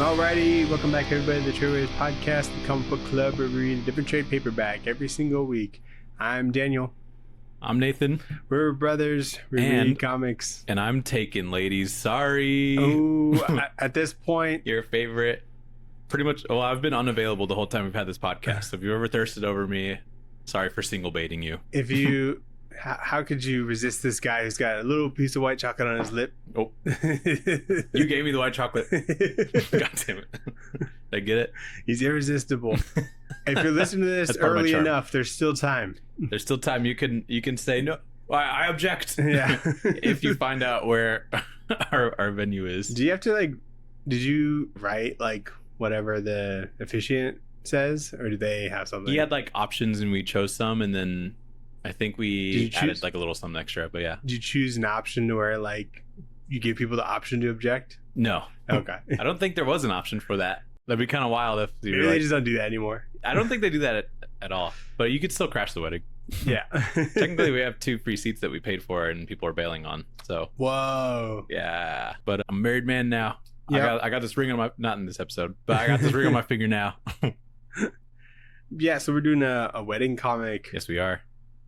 Alrighty, welcome back everybody to the Tradewaiters podcast, the comic book club where we read a different trade paperback every single week. I'm Daniel. I'm Nathan. We're brothers. We read comics. And I'm taken, ladies. Sorry. Oh, at this point, your favorite. Pretty much. Well, I've been unavailable the whole time we've had this podcast. So if you ever thirsted over me, sorry for single baiting you. If you, how could you resist this guy who's got a little piece of white chocolate on his lip? Oh, you gave me the white chocolate. God damn it. Did I get it? He's irresistible. If you're listening to this early enough, there's still time. There's still time. You can say no. I object. Yeah. If you find out where our venue is. Do you have to did you write whatever the officiant says, or do they have something? He had options and we chose some, and then I think we added a little something extra, but yeah. Did you choose an option to where you give people the option to object? No. Okay. I don't think there was an option for that. That'd be kind of wild if maybe they just don't do that anymore. I don't think they do that at all. But you could still crash the wedding. Yeah. Technically, we have 2 free seats that we paid for and people are bailing on. So. Whoa. Yeah. But I'm a married man now. Yep. I got this ring on my, not in this episode, but I got this ring on my finger now. Yeah. So we're doing a wedding comic. Yes, we are.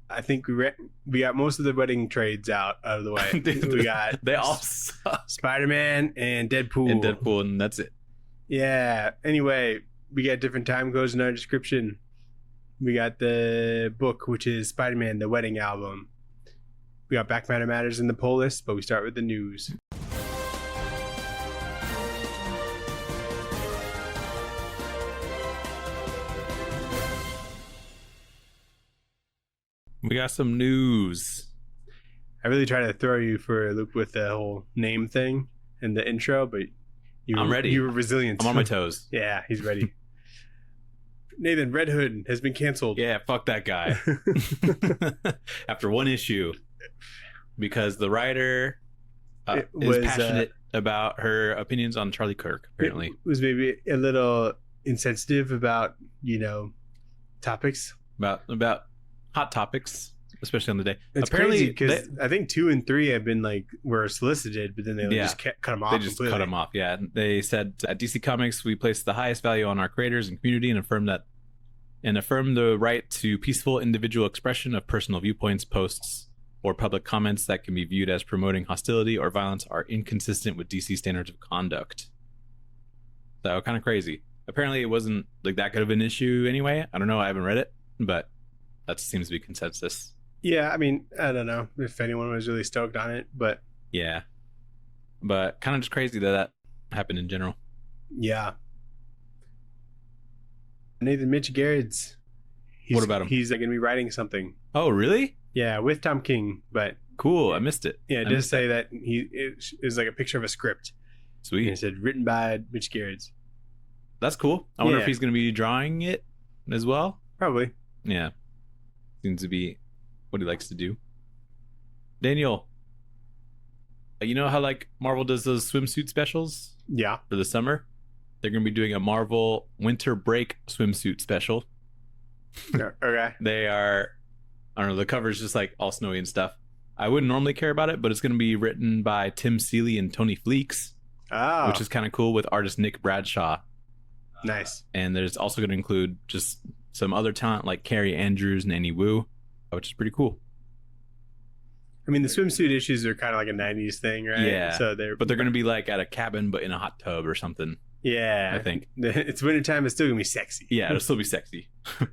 I think we got most of the wedding trades out of the way. Dude, we got they all suck. Spider-Man and Deadpool. And that's it. Yeah. Anyway, we got different time codes in our description. We got the book, which is Spider-Man, the Wedding Album. We got Back Matter Matters in the poll list, but we start with the news. We got some news. I really try to throw you for a loop with the whole name thing and the intro, but I'm ready. You were resilient. I'm on my toes. Yeah, he's ready. Nathan, Red Hood has been canceled. Yeah, fuck that guy. After one issue. Because the writer is passionate about her opinions on Charlie Kirk, apparently. It was maybe a little insensitive about, topics. About hot topics, especially on the day. It's apparently because I think 2 and 3 have been were solicited, but then they just cut them off. They just cut them off. Yeah, they said at DC Comics we place the highest value on our creators and community and affirm the right to peaceful individual expression of personal viewpoints, posts, or public comments that can be viewed as promoting hostility or violence are inconsistent with DC standards of conduct. So kind of crazy. Apparently it wasn't that good of an issue anyway. I don't know. I haven't read it, but that seems to be consensus. Yeah, I mean, I don't know if anyone was really stoked on it, but... Yeah. But kind of just crazy that happened in general. Yeah. Nathan Mitch Garrett's... What about him? He's going to be writing something. Oh, really? Yeah, with Tom King, but... Cool, I missed it. Yeah, it does say that it was a picture of a script. Sweet. And it said, written by Mitch Garrett's. That's cool. I wonder if he's going to be drawing it as well. Probably. Yeah. Seems to be what he likes to do. Daniel, you know how Marvel does those swimsuit specials? Yeah. For the summer? They're going to be doing a Marvel winter break swimsuit special. Okay. They are, I don't know, the cover's just all snowy and stuff. I wouldn't normally care about it, but it's going to be written by Tim Seeley and Tony Fleeks. Oh. Which is kind of cool, with artist Nick Bradshaw. Nice. And there's also going to include just some other talent like Carrie Andrews and Annie Wu, which is pretty cool. I mean, the swimsuit issues are kind of like a 90s thing, right? Yeah. So they're going to be at a cabin, but in a hot tub or something. Yeah. I think. It's wintertime, it's still going to be sexy. Yeah, it'll still be sexy. So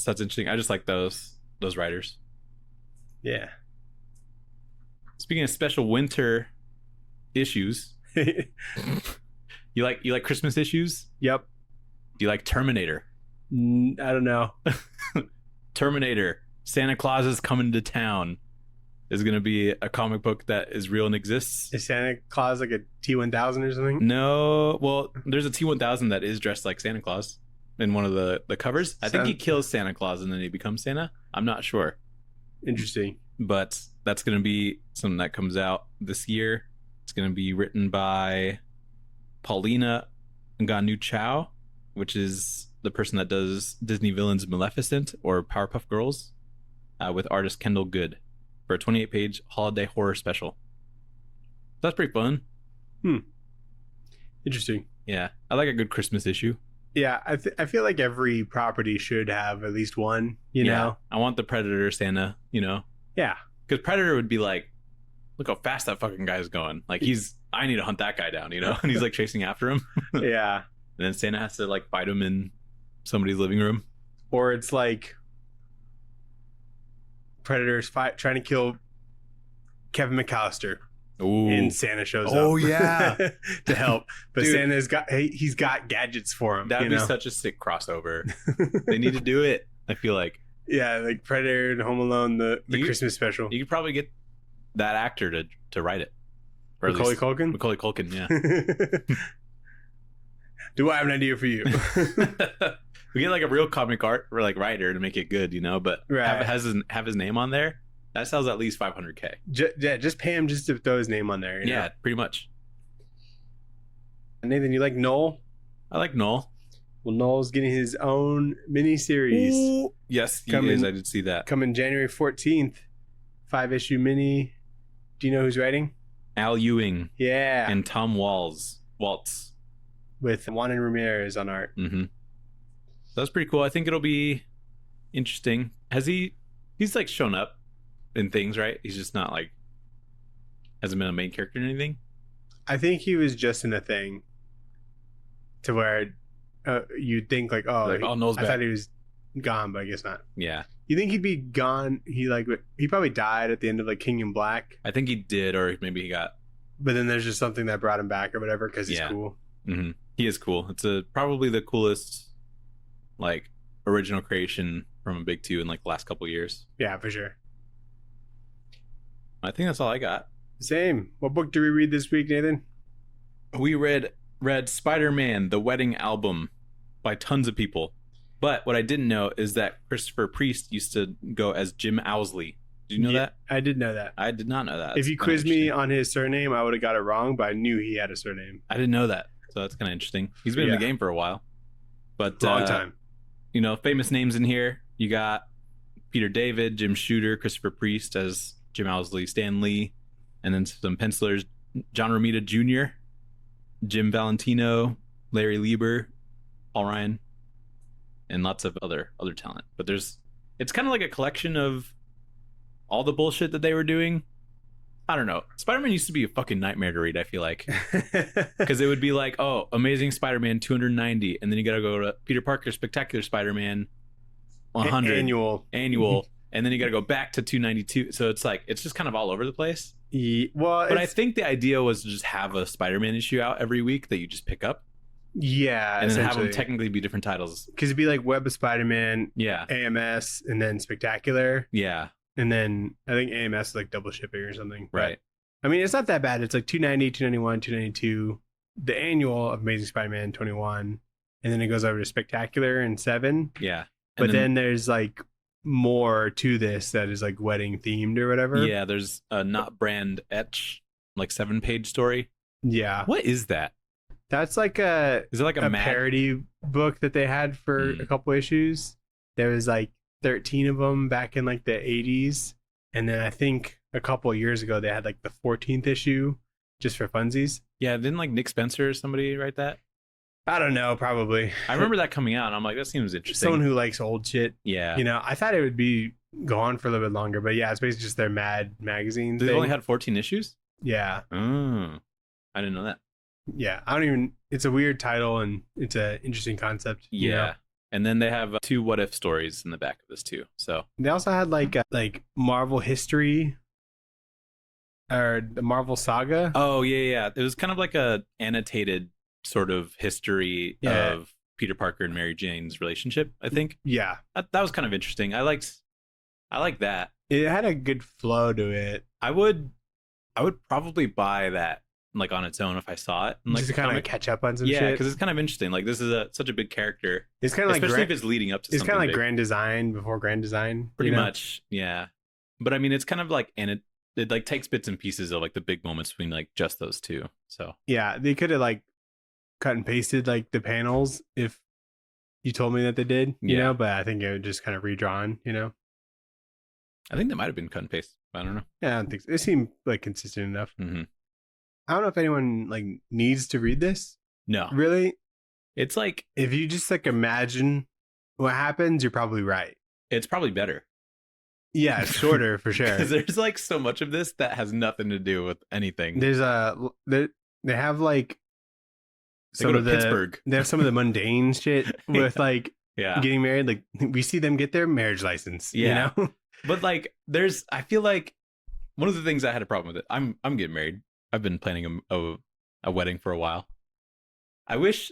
that's interesting. I just like those writers. Yeah. Speaking of special winter issues, you like Christmas issues? Yep. Do you like Terminator? I don't know. Terminator, Santa Claus is coming to town, is going to be a comic book that is real and exists. Is Santa Claus like a T-1000 or something? No. Well, there's a T-1000 that is dressed like Santa Claus in one of the covers. I think he kills Santa Claus and then he becomes Santa. I'm not sure. Interesting. But that's going to be something that comes out this year. It's going to be written by Paulina Nganu-Chao, which is the person that does Disney villains Maleficent or Powerpuff Girls, with artist Kendall Good, for a 28-page holiday horror special. That's pretty fun. Interesting. Yeah, I like a good Christmas issue. Yeah, I feel like every property should have at least one, you know? I want the Predator Santa, Yeah. because Predator would be like, look how fast that fucking guy's going. Like I need to hunt that guy down, and he's like chasing after him. Yeah. And then Santa has to like fight him in somebody's living room. Or it's like Predators trying to kill Kevin McAllister. Ooh. And Santa shows up. Oh, yeah. To help. But Dude. he's got gadgets for him. That'd be such a sick crossover. They need to do it, I feel like. Yeah, like Predator and Home Alone, the Christmas special. You could probably get that actor to write it. Or Macaulay Culkin? Macaulay Culkin, yeah. Do I have an idea for you? We get like a real comic art or like writer to make it good, but Right. have his name on there. That sells at least $500K. Just pay him just to throw his name on there. Yeah, pretty much. Nathan, you like Noel? I like Noel. Well, Noel's getting his own mini-series. Ooh. Yes, he is. I did see that. Coming January 14th. 5-issue mini. Do you know who's writing? Al Ewing. Yeah. And Tom Waltz. With Juan and Ramirez on art. Mm-hmm. That's pretty cool. I think it'll be interesting. He's like shown up in things, right? He's just not like hasn't been a main character in anything. I think he was just in a thing to where you'd think like, Noel's back. I thought he was gone, but I guess not. Yeah. You think he'd be gone? He probably died at the end of like King in Black. I think he did, or maybe he got. But then there's just something that brought him back or whatever because he's cool. Mm-hmm. He is cool. It's probably the coolest like original creation from a big two in like the last couple years. Yeah, for sure. I think that's all I got. Same. What book did we read this week, Nathan? We read Spider-Man: The Wedding Album by tons of people. But what I didn't know is that Christopher Priest used to go as Jim Owsley. Did you know that? I did know that. I did not know that. If you quizzed me on his surname, I would have got it wrong, but I knew he had a surname. I didn't know that. So that's kind of interesting. He's been in the game for a while. But long time. Famous names in here. You got Peter David, Jim Shooter, Christopher Priest as Jim Owsley, Stan Lee, and then some pencilers, John Romita Jr., Jim Valentino, Larry Lieber, Paul Ryan, and lots of other talent. But it's kind of like a collection of all the bullshit that they were doing. I don't know. Spider-Man used to be a fucking nightmare to read, I feel like. Because it would be like, oh, Amazing Spider-Man 290, and then you gotta go to Peter Parker Spectacular Spider-Man 100. Annual. And then you gotta go back to 292. So it's like, it's just kind of all over the place. But I think the idea was to just have a Spider-Man issue out every week that you just pick up. Yeah. And then have them technically be different titles. Because it'd be like Web of Spider-Man, yeah, AMS, and then Spectacular. Yeah. And then I think AMS is like double shipping or something. Right. But, I mean, it's not that bad. It's like 290, 291, 292. The annual of Amazing Spider-Man 21. And then it goes over to Spectacular and 7. Yeah. But then there's like more to this that is like wedding themed or whatever. Yeah, there's a not brand etch, like 7-page story. Yeah. What is that? That's like is it like a parody book that they had for a couple issues. There was like 13 of them back in like the 80s. And then I think a couple of years ago they had like the 14th issue just for funsies. Yeah, didn't like Nick Spencer or somebody write that? I don't know, probably. I remember that coming out and I'm like, that seems interesting. Someone who likes old shit. Yeah. I thought it would be go on for a little bit longer, but yeah, it's basically just their Mad magazine They only had 14 issues? Yeah. Oh. I didn't know that. Yeah. It's a weird title and it's an interesting concept. Yeah. And then they have 2 what if stories in the back of this too. So they also had like Marvel history or the Marvel saga. Oh yeah. It was kind of like a annotated sort of history of Peter Parker and Mary Jane's relationship, I think. Yeah. That was kind of interesting. I liked that. It had a good flow to it. I would probably buy that like on its own if I saw it. And, just to kind of catch up on some shit. Yeah, because it's kind of interesting. Like this is such a big character. It's kind of like especially if it's leading up to. It's kind of like big. Grand Design before Grand Design. Pretty much, yeah. But I mean, it's kind of like, and it like takes bits and pieces of like the big moments between like just those two. So yeah, they could have like cut and pasted like the panels if you told me that they did. You know, but I think it would just kind of redrawn. I think that might have been cut and paste. I don't know. Yeah, I don't think so. It seemed like consistent enough. Mm-hmm. I don't know if anyone like needs to read this. No, Really? it's like If you just like imagine what happens, you're probably right. it's probably better. Yeah, it's shorter for sure. Because there's like so much of this that has nothing to do with anything. There's they have like They go to Pittsburgh. They have some of the mundane shit with like getting married. Like we see them get their marriage license. Yeah. You know? But like I feel like one of the things I had a problem with it. I'm getting married. I've been planning a wedding for a while. I wish,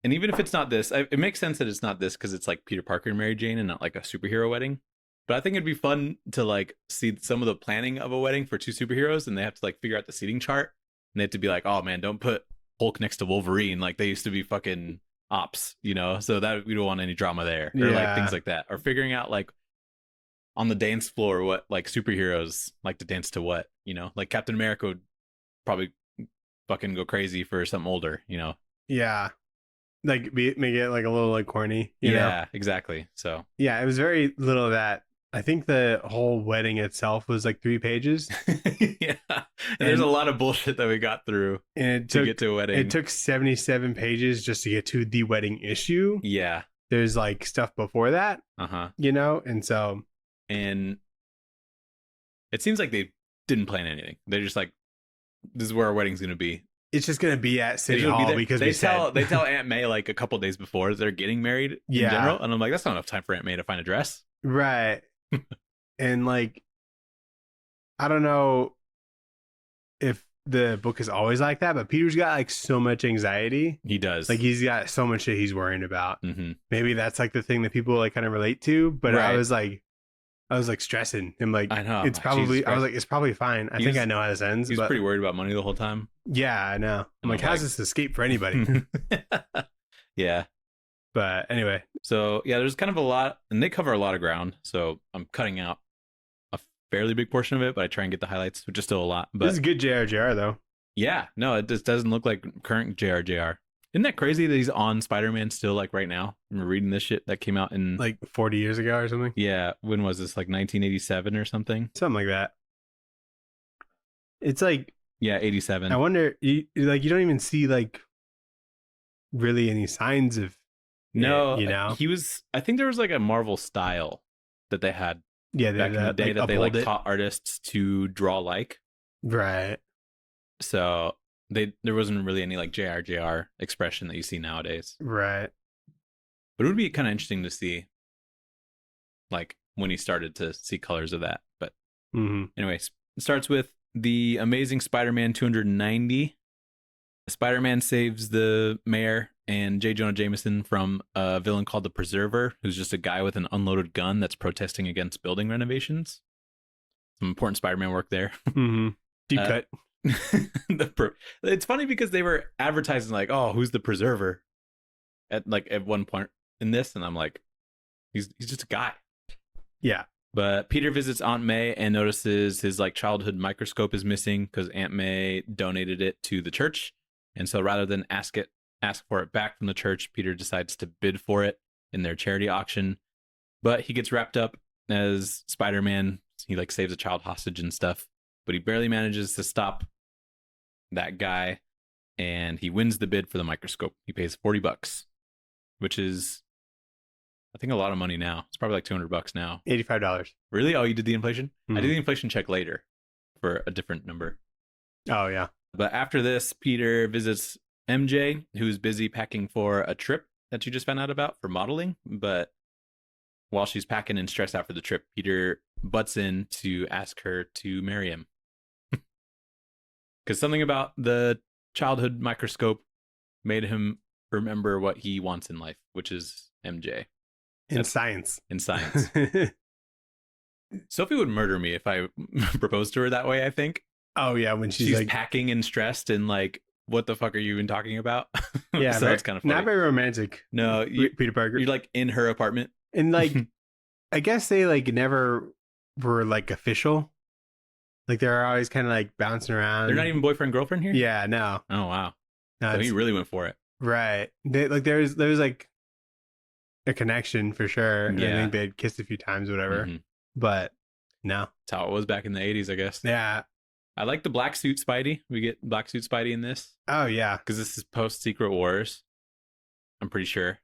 and even if it's not this, it makes sense that it's not this because it's like Peter Parker and Mary Jane and not like a superhero wedding. But I think it'd be fun to like see some of the planning of a wedding for two superheroes, and they have to like figure out the seating chart, and they have to be like, oh man, don't put Hulk next to Wolverine like they used to be fucking ops, you know? So that we don't want any drama there, or like things like that, or figuring out like on the dance floor what like superheroes like to dance to what, you know? Like Captain America would probably fucking go crazy for something older, you know? Yeah. Like make it like a little like corny, you know? Exactly. So yeah, it was very little of that. I think the whole wedding itself was like 3 pages. Yeah, and there's a lot of bullshit that we got through to get to a wedding. It took 77 pages just to get to the wedding issue. Yeah, there's like stuff before that. You know, and so and it seems like they didn't plan anything. They're just like, this is where our wedding's gonna be. It's just gonna be at City Hall because they tell Aunt May like a couple days before they're getting married in general, and I'm like, that's not enough time for Aunt May to find a dress, right? And like, I don't know if the book is always like that, but Peter's got like so much anxiety. He does. Like he's got so much shit he's worrying about. Mm-hmm. Maybe that's like the thing that people like kind of relate to. But I was like stressing. I'm like, I know. It's probably. I was like, it's probably fine. I think I know how this ends. He's pretty worried about money the whole time. Yeah, I know. I'm like, how's this escape for anybody? Yeah. But anyway. So yeah, there's kind of a lot, and they cover a lot of ground. So I'm cutting out a fairly big portion of it, but I try and get the highlights, which is still a lot. But this is good JRJR though. Yeah, no, it just doesn't look like current JRJR. Isn't that crazy that he's on Spider-Man still like right now? I'm reading this shit that came out in like 40 years ago or something. Yeah, when was this? Like 1987 or something? Something like that. It's like 87. I wonder, you don't even see like really any signs of no, you know. He was. I think there was like a Marvel style that they had. Yeah, back in the day like, that they like taught artists to draw like. Right. So there wasn't really any like JRJR expression that you see nowadays. Right. But it would be kind of interesting to see, like when he started to see colors of that. But anyways, it starts with the Amazing Spider-Man 290. Spider-Man saves the mayor and J. Jonah Jameson from a villain called the Preserver, who's just a guy with an unloaded gun that's protesting against building renovations. Some important Spider-Man work there. Deep cut. It's funny because they were advertising like, oh, who's the Preserver at one point in this, and I'm like, he's just a guy. Yeah. But Peter visits Aunt May and notices his like childhood microscope is missing because Aunt May donated it to the church. And so rather than ask for it back from the church, Peter decides to bid for it in their charity auction. But he gets wrapped up as Spider-Man. He like saves a child hostage and stuff, but he barely manages to stop that guy, and he wins the bid for the microscope. He pays $40, which is, I think, a lot of money now. It's probably like $200 now. $85. Really? Oh, you did the inflation? I did the inflation check later for a different number. Oh, yeah. But after this, Peter visits MJ, who's busy packing for a trip that she just found out about for modeling. But while she's packing and stressed out for the trip, Peter butts in to ask her to marry him. Because something about the childhood microscope made him remember what he wants in life, which is MJ. In science. Sophie would murder me if I proposed to her that way, I think. Oh, yeah, when she's like packing and stressed and like, what the fuck are you even talking about? Yeah, so it's kind of funny. Not very romantic. No, Peter Parker. You're like in her apartment. And like, I guess they like never were like official. Like they're always kind of like bouncing around. They're not even boyfriend girlfriend here? Yeah, no. Oh, wow. No, so he really went for it. Right. There's like a connection for sure. And I think they'd kissed a few times or whatever. But no. That's how it was back in the 80s, I guess. Yeah. I like the black suit Spidey. We get black suit Spidey in this Oh yeah. because this is post Secret Wars. I'm pretty sure.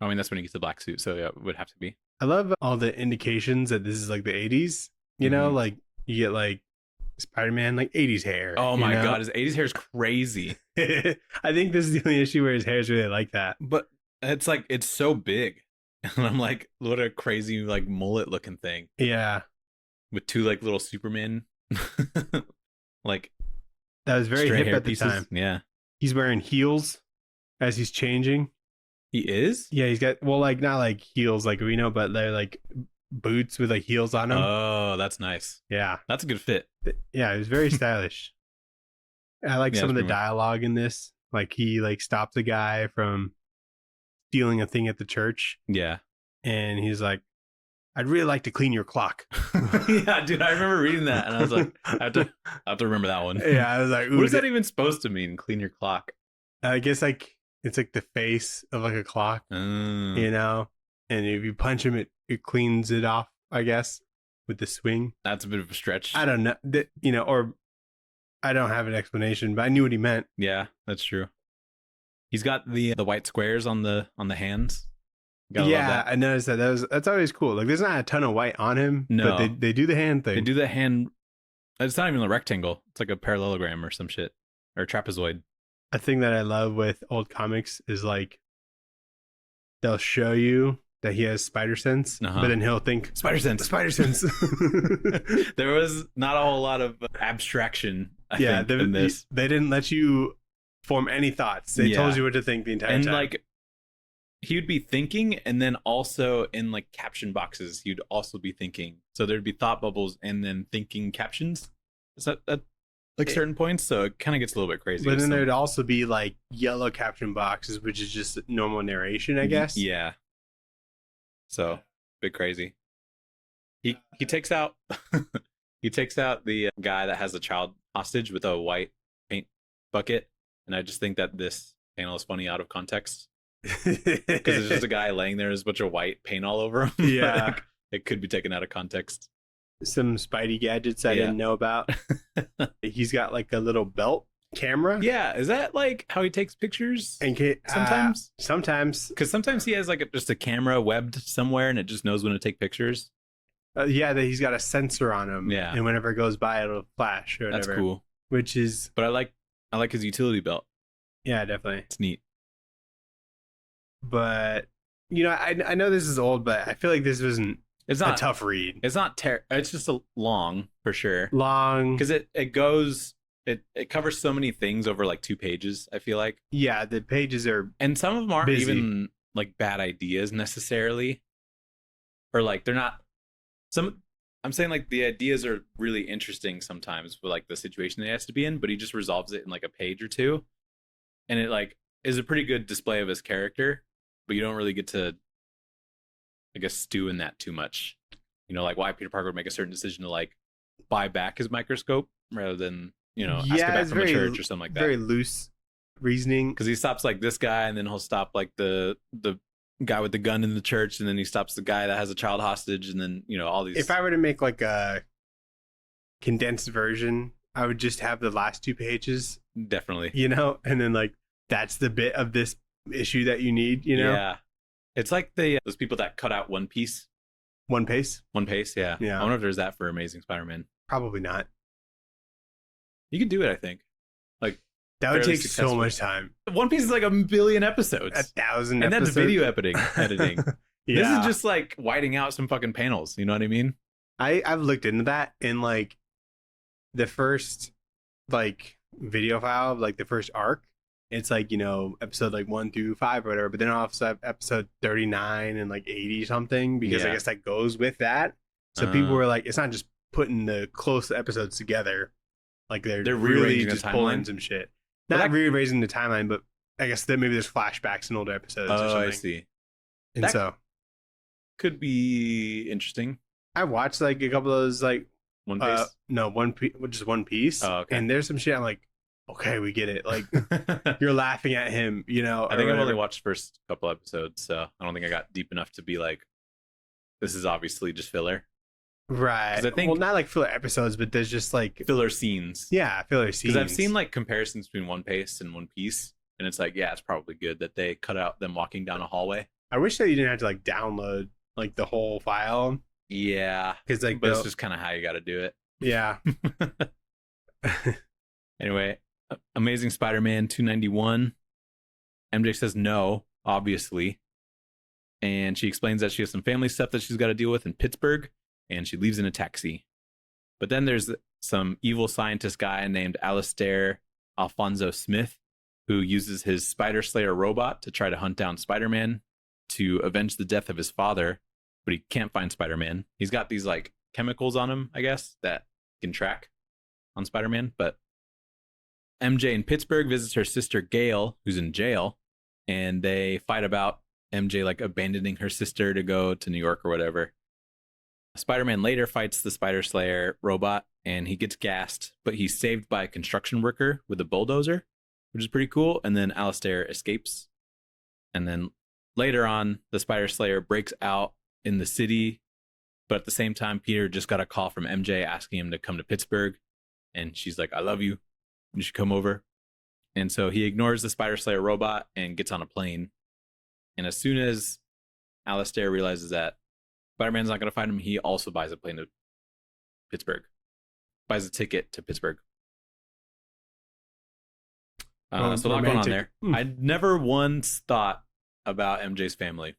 I mean, that's when he gets the black suit, so yeah, it would have to be. I love all the indications that this is like the 80s. You know, Mhm. like you get like Spider-Man like 80s hair. Oh you my know? god, his 80s hair is crazy. I think this is the only issue where his hair is really like that. But it's like it's so big. And I'm like, what a crazy like mullet looking thing Yeah. with two like little Superman like That was very stray hip hair at the pieces. time. Yeah. He's wearing heels as he's changing. He is? Yeah, he's got like not like heels like we know, but they're like boots with like heels on them. Oh, that's nice. Yeah. That's a good fit. Yeah, it was very stylish. I like Yeah, some of it's the pretty much- dialogue in this. Like he like stopped a guy from stealing a thing at the church, Yeah. and he's like, "I'd really like to clean your clock." Yeah, dude, I remember reading that and I was like, I have to remember that one. Yeah, I was like, "Ooh, What is that even supposed to mean? Clean your clock. I guess like it's like the face of like a clock, you know, and if you punch him, it cleans it off. I guess with the swing. That's a bit of a stretch. I don't know, you know, or I don't have an explanation, but I knew what he meant. Yeah, that's true. He's got the white squares on the hands. Gotta love Yeah, that. I noticed that. That's always cool. Like, there's not a ton of white on him, No. but they do the hand thing. They do the hand. It's not even a rectangle. It's like a parallelogram or some shit, or a trapezoid. A thing that I love with old comics is like they'll show you that he has spider sense, Uh-huh. but then he'll think Spider sense. spider sense. There was not a whole lot of abstraction. I Yeah, think, in this, they didn't let you form any thoughts. They told Yeah. you what to think the entire and time. like he would be thinking, and then also in like caption boxes, he'd also be thinking. So there'd be thought bubbles and then thinking captions. Is that at like certain points? So it kind of gets a little bit crazy. but with then some- there'd also be like yellow caption boxes, which is just normal narration, I guess. Yeah. So bit crazy. He takes out he takes out the guy that has a child hostage with a white paint bucket, and I just think that this panel is funny out of context because it's just a guy laying there, there's a bunch of white paint all over him. Yeah. Like, it could be taken out of context. Some Spidey gadgets I Yeah. didn't know about. He's got like a little belt camera. Yeah, is that like how he takes pictures And sometimes? sometimes, Because sometimes he has like just a camera webbed somewhere, and it just knows when to take pictures. yeah, that he's got a sensor on him. Yeah. and whenever it goes by, it'll flash or whatever. That's cool. Which is But I like his utility belt. yeah, definitely. It's neat. But you know, I know this is old, but I feel like this wasn't It's a not tough read. It's not it's just a long for sure. Long. Because it goes it covers so many things over like 2 pages, I feel like. Yeah, the pages are And some of them aren't Busy. even like bad ideas necessarily. Or like they're not I'm saying like the ideas are really interesting sometimes with like the situation that he has to be in, but he just resolves it in like a page or two. And it like is a pretty good display of his character, but you don't really get to I guess stew in that too much. You know, like why Peter Parker would make a certain decision to like buy back his microscope rather than, you know, ask it back it's from the church or something like that. very loose reasoning. Because he stops like this guy, and then he'll stop like the guy with the gun in the church, and then he stops the guy that has a child hostage, and then, you know, all these. If I were to make like a condensed version, I would just have the last 2 pages, Definitely. you know, and then like that's the bit of this issue that you need, you know. Yeah. It's like those people that cut out One Piece. One Piece. One Piece, yeah. Yeah. I wonder if there's that for Amazing Spider-Man. Probably not. You could do it, I think. Like That would Fairly take so successful. much time. One Piece is like 1 billion episodes. 1,000 And episodes. that's video editing. Yeah. This is just like whiting out some fucking panels. You know what I mean? I've looked into that, and like the first like video file of like the first arc, it's like, you know, episode like 1 through 5 or whatever, but then I also have episode 39 and like 80 something, because I Yeah. guess that goes with that. So people were like, it's not just putting the close episodes together, like they're really rearranging the just pulling timeline? some shit. But Not that- rearranging the timeline, but I guess that maybe there's flashbacks in older episodes or Oh, something. I see. And That- so Could be interesting. I watched like a couple of those like One Piece. just One Piece. Oh, okay. And there's some shit I'm like, okay, we get it. Like you're laughing at him, you know. I think I've only watched the first couple episodes, so I don't think I got deep enough to be like, this is obviously just filler. Right. 'Cause I think- well, not like filler episodes, but there's just like Filler scenes. yeah, filler scenes. Because I've seen like comparisons between One Piece and One Piece, and it's like, yeah, it's probably good that they cut out them walking down a hallway. I wish that you didn't have to like download like the whole file Yeah, because like but it's just kind of how you got to do it. yeah. Anyway, Amazing Spider-Man 291. MJ says no, obviously. And she explains that she has some family stuff that she's got to deal with in Pittsburgh, and she leaves in a taxi. But then there's some evil scientist guy named Alistair Alfonso Smith, who uses his Spider Slayer robot to try to hunt down Spider-Man to avenge the death of his father, but he can't find Spider-Man. He's got these like chemicals on him, I guess, that can track on Spider-Man. But MJ in Pittsburgh visits her sister Gail, who's in jail, and they fight about MJ like abandoning her sister to go to New York or whatever. Spider-Man later fights the Spider Slayer robot, and he gets gassed, but he's saved by a construction worker with a bulldozer, which is pretty cool. And then Alistair escapes. And then later on, the Spider Slayer breaks out in the city, but at the same time, Peter just got a call from MJ asking him to come to Pittsburgh. And she's like, I love you. You should come over. And so he ignores the Spider Slayer robot and gets on a plane. And as soon as Alistair realizes that Spider-Man's not going to find him, he also buys a plane to Pittsburgh. Buys a ticket to Pittsburgh. So a lot going on there. I never once thought about MJ's family.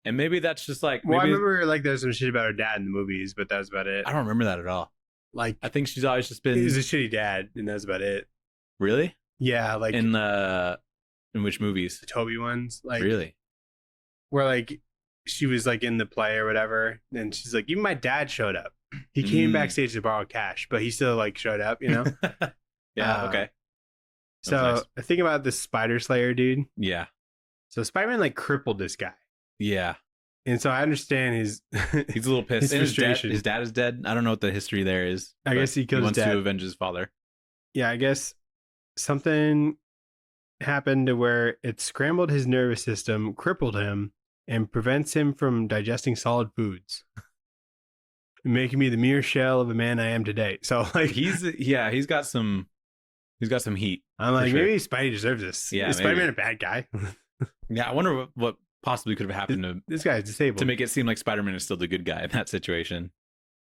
And maybe that's just like... Well, I remember like there's some shit about her dad in the movies, but that was about it. I don't remember that at all. Like, I think she's always just been... He's a shitty dad, and that's about it. Really? Yeah, like... In which movies? The Toby ones. Like, really? Where like she was like in the play or whatever, and she's like, even my dad showed up. He came backstage to borrow cash, but he still like showed up, you know? Yeah, okay. So nice. I think about this Spider Slayer dude. Yeah. So Spider-Man like crippled this guy. Yeah. And so I understand his he's a little pissed. his frustration. His dad is dead. I don't know what the history there is. I guess he killed his dad. Wants to avenge his father. Yeah, I guess something happened to where it scrambled his nervous system, crippled him, and prevents him from digesting solid foods, making me the mere shell of a man I am today. So like he's got some heat. I'm like, sure. maybe Spidey deserves this. Yeah, is Spider-Man a bad guy? Yeah, I wonder what possibly could have happened to this guy's disabled to make it seem like Spider-Man is still the good guy in that situation.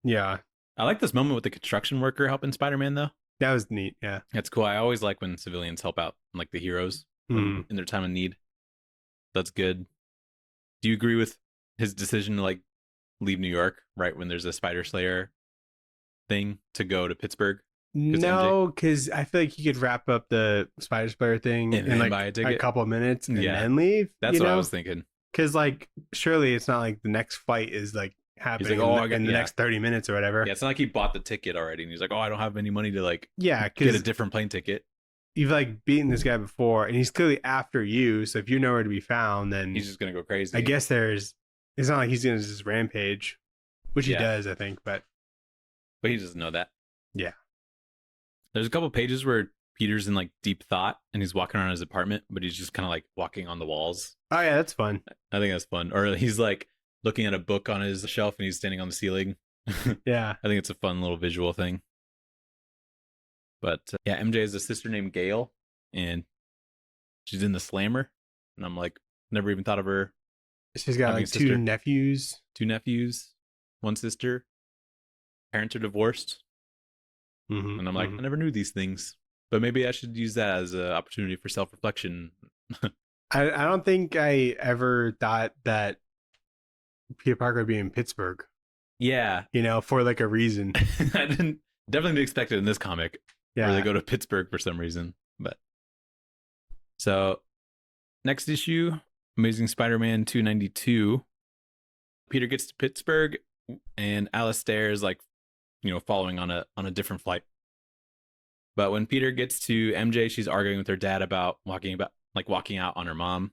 Yeah, I like this moment with the construction worker helping Spider-Man though. that was neat. Yeah, That's cool. I always like when civilians help out, like the heroes in their time of need. That's good. Do you agree with his decision to like leave New York right when there's a Spider Slayer thing to go to Pittsburgh? No, because I feel like he could wrap up the Spider Slayer thing in like buy a couple of minutes and then leave. That's what I was thinking. Because like surely it's not like the next fight is like happening in the next 30 minutes or whatever. Yeah, it's not like he bought the ticket already and he's like, oh, I don't have any money to like get a different plane ticket. You've like beaten this guy before and he's clearly after you, so if you're nowhere to be found, then he's just gonna go crazy. I guess it's not like he's gonna just rampage, which he does, I think, but he doesn't know that. Yeah. There's a couple pages where Peter's in like deep thought and he's walking around his apartment, but he's just kind of like walking on the walls. Oh yeah, that's fun. I think that's fun. Or he's like looking at a book on his shelf and he's standing on the ceiling. Yeah. I think it's a fun little visual thing. But yeah, MJ has a sister named Gail and she's in the Slammer. And I'm like, never even thought of her. She's got like two nephews, one sister. Parents are divorced. And I'm like, I never knew these things. But maybe I should use that as an opportunity for self-reflection. I don't think I ever thought that Peter Parker would be in Pittsburgh. Yeah. For like a reason. I definitely expect it in this comic. Yeah. Where they go to Pittsburgh for some reason. But so next issue, Amazing Spider-Man 292. Peter gets to Pittsburgh and Alistair is like, following on a different flight. But when Peter gets to MJ, she's arguing with her dad about walking out on her mom.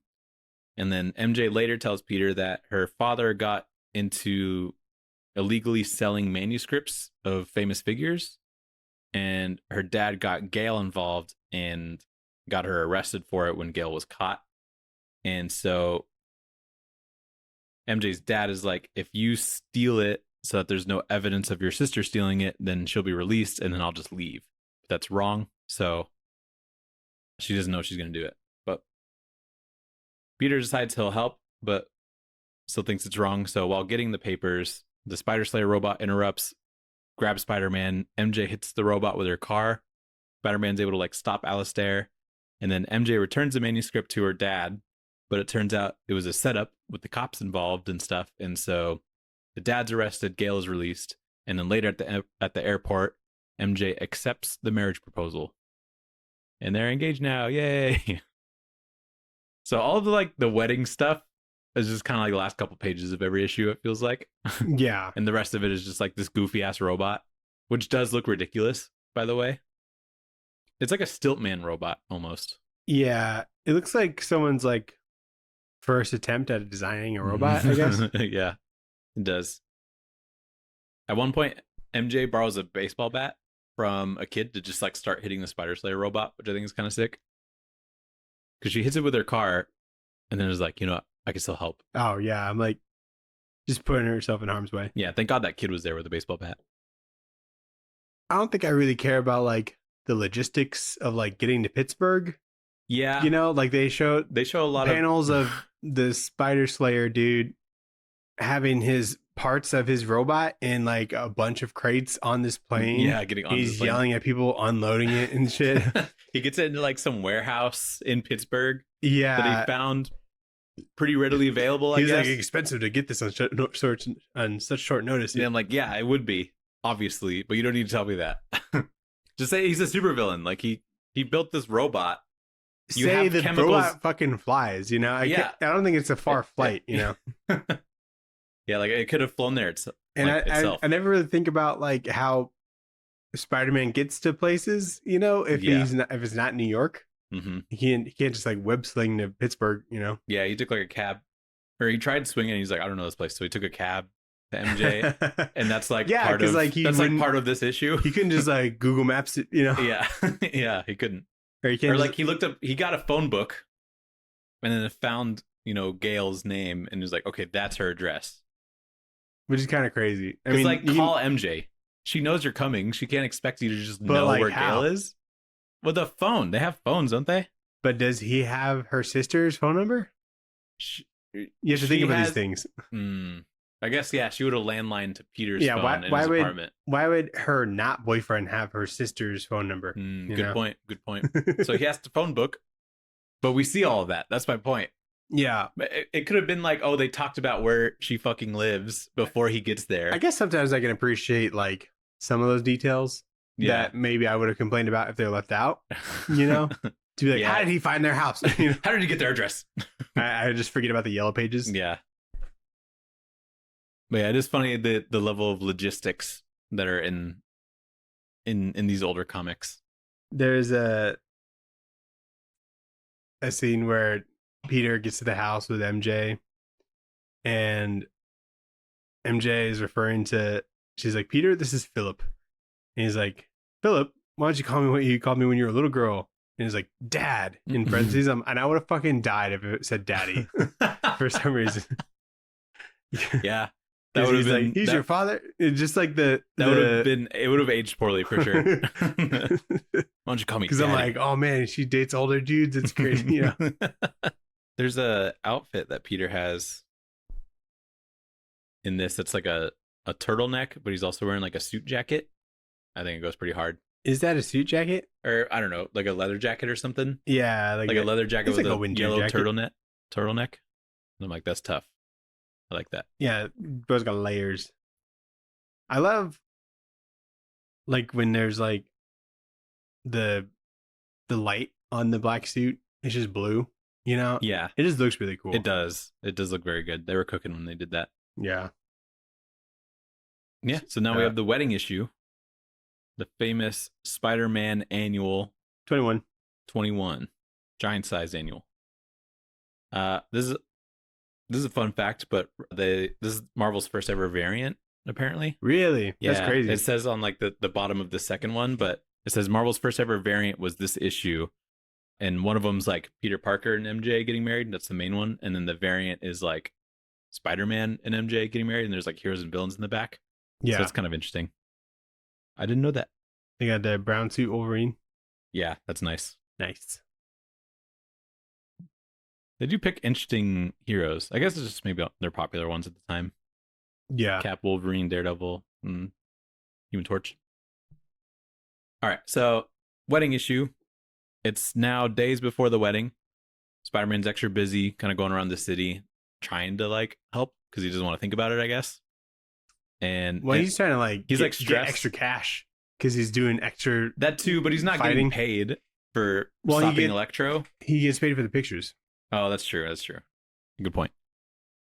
And then MJ later tells Peter that her father got into illegally selling manuscripts of famous figures. And her dad got Gail involved and got her arrested for it when Gail was caught. And so MJ's dad is like, if you steal it so that there's no evidence of your sister stealing it, then she'll be released and then I'll just leave. But that's wrong. So she doesn't know she's going to do it. But Peter decides he'll help, but still thinks it's wrong. So while getting the papers, the Spider Slayer robot interrupts, grabs Spider-Man. MJ hits the robot with her car. Spider-Man's able to like stop Alistair. And then MJ returns the manuscript to her dad. But it turns out it was a setup with the cops involved and stuff. And so the dad's arrested, Gale is released. And then later at the airport, MJ accepts the marriage proposal. And they're engaged now. Yay. So all of the wedding stuff is just kind of like the last couple pages of every issue, it feels like. Yeah. And the rest of it is just like this goofy ass robot, which does look ridiculous, by the way. It's like a Stiltman robot almost. Yeah. It looks like someone's like first attempt at designing a robot, I guess. Yeah, it does. At one point, MJ borrows a baseball bat from a kid to just like start hitting the Spider Slayer robot, which I think is kind of sick. Because she hits it with her car and then is like, you know what? I can still help. Oh, yeah. I'm like just putting herself in harm's way. Yeah, thank God that kid was there with a baseball bat. I don't think I really care about like the logistics of like getting to Pittsburgh. Yeah. You know, like they show a lot panels of the Spider Slayer dude having his parts of his robot in like a bunch of crates on this plane. Yeah, getting on. He's yelling at people, unloading it and shit. He gets into like some warehouse in Pittsburgh. Yeah. That he found pretty readily available, I guess. He's like, expensive to get this on such short notice. And I'm like, yeah, it would be, obviously, but you don't need to tell me that. Just say he's a supervillain. Like he built this robot. You say the robot fucking flies, you know? I don't think it's a far flight, you know? Yeah, like it could have flown there itself. I never really think about like how Spider-Man gets to places, you know, if it's not New York. Mm-hmm. He can't just like web sling to Pittsburgh, you know? Yeah, he took like a cab, or he tried swinging. And he's like, I don't know this place, so he took a cab to MJ, and that's like part of this issue. He couldn't just like Google Maps it, you know? Yeah, yeah, he couldn't. Or he got a phone book, and then it found Gale's name, and was like, okay, that's her address, which is kind of crazy. I mean, like call MJ. She knows you're coming. She can't expect you to just know like, where Gale is. With a phone. They have phones, don't they? But does he have her sister's phone number? You have to think about these things. I guess, yeah, she would have landlined to Peter's phone in his apartment. Why would her not boyfriend have her sister's phone number? Good point. So he has the phone book, but we see all of that. That's my point. Yeah. It could have been like, oh, they talked about where she fucking lives before he gets there. I guess sometimes I can appreciate like some of those details that maybe I would have complained about if they were left out, you know? To be like, how did he find their house? You know? How did he get their address? I just forget about the yellow pages. Yeah. But yeah, it is funny the level of logistics that are in these older comics. There's a scene where Peter gets to the house with MJ, and MJ is referring to, she's like, Peter, this is Philip. And he's like, Philip, why don't you call me what you called me when you were a little girl? And he's like, Dad, in parentheses. And I would have fucking died if it said Daddy for some reason. Yeah. That would have been like, he's your father. It's just like it would have aged poorly for sure. Why don't you call me? Because I'm like, oh man, she dates older dudes. It's crazy. You know? There's a outfit that Peter has in this that's like a turtleneck, but he's also wearing like a suit jacket. I think it goes pretty hard. Is that a suit jacket? Or I don't know, like a leather jacket or something. Yeah, like a leather jacket with a yellow turtleneck. And I'm like, that's tough. I like that. Yeah, bro's got layers. I love like when there's like the light on the black suit. It's just blue, you know? Yeah. It just looks really cool. It does. It does look very good. They were cooking when they did that. Yeah. Yeah. So now we have the wedding issue. The famous Spider-Man annual 21 giant size annual. This is a fun fact, but this is Marvel's first ever variant, apparently. Really? Yeah, that's crazy. It says on like the bottom of the second one, but it says Marvel's first ever variant was this issue. And one of them's like Peter Parker and MJ getting married. That's the main one. And then the variant is like Spider-Man and MJ getting married, and there's like heroes and villains in the back. Yeah. So it's kind of interesting. I didn't know that. They got the brown suit Wolverine. Yeah, that's nice. Nice. They do pick interesting heroes. I guess it's just maybe they're popular ones at the time. Yeah. Cap, Wolverine, Daredevil, and Human Torch. All right, so wedding issue. It's now days before the wedding. Spider-Man's extra busy, kind of going around the city, trying to like help because he doesn't want to think about it, I guess. And he's trying to like get stressed. Extra cash because he's doing extra. That too, but he's not getting paid for stopping Electro. He gets paid for the pictures. Oh, that's true. That's true. Good point.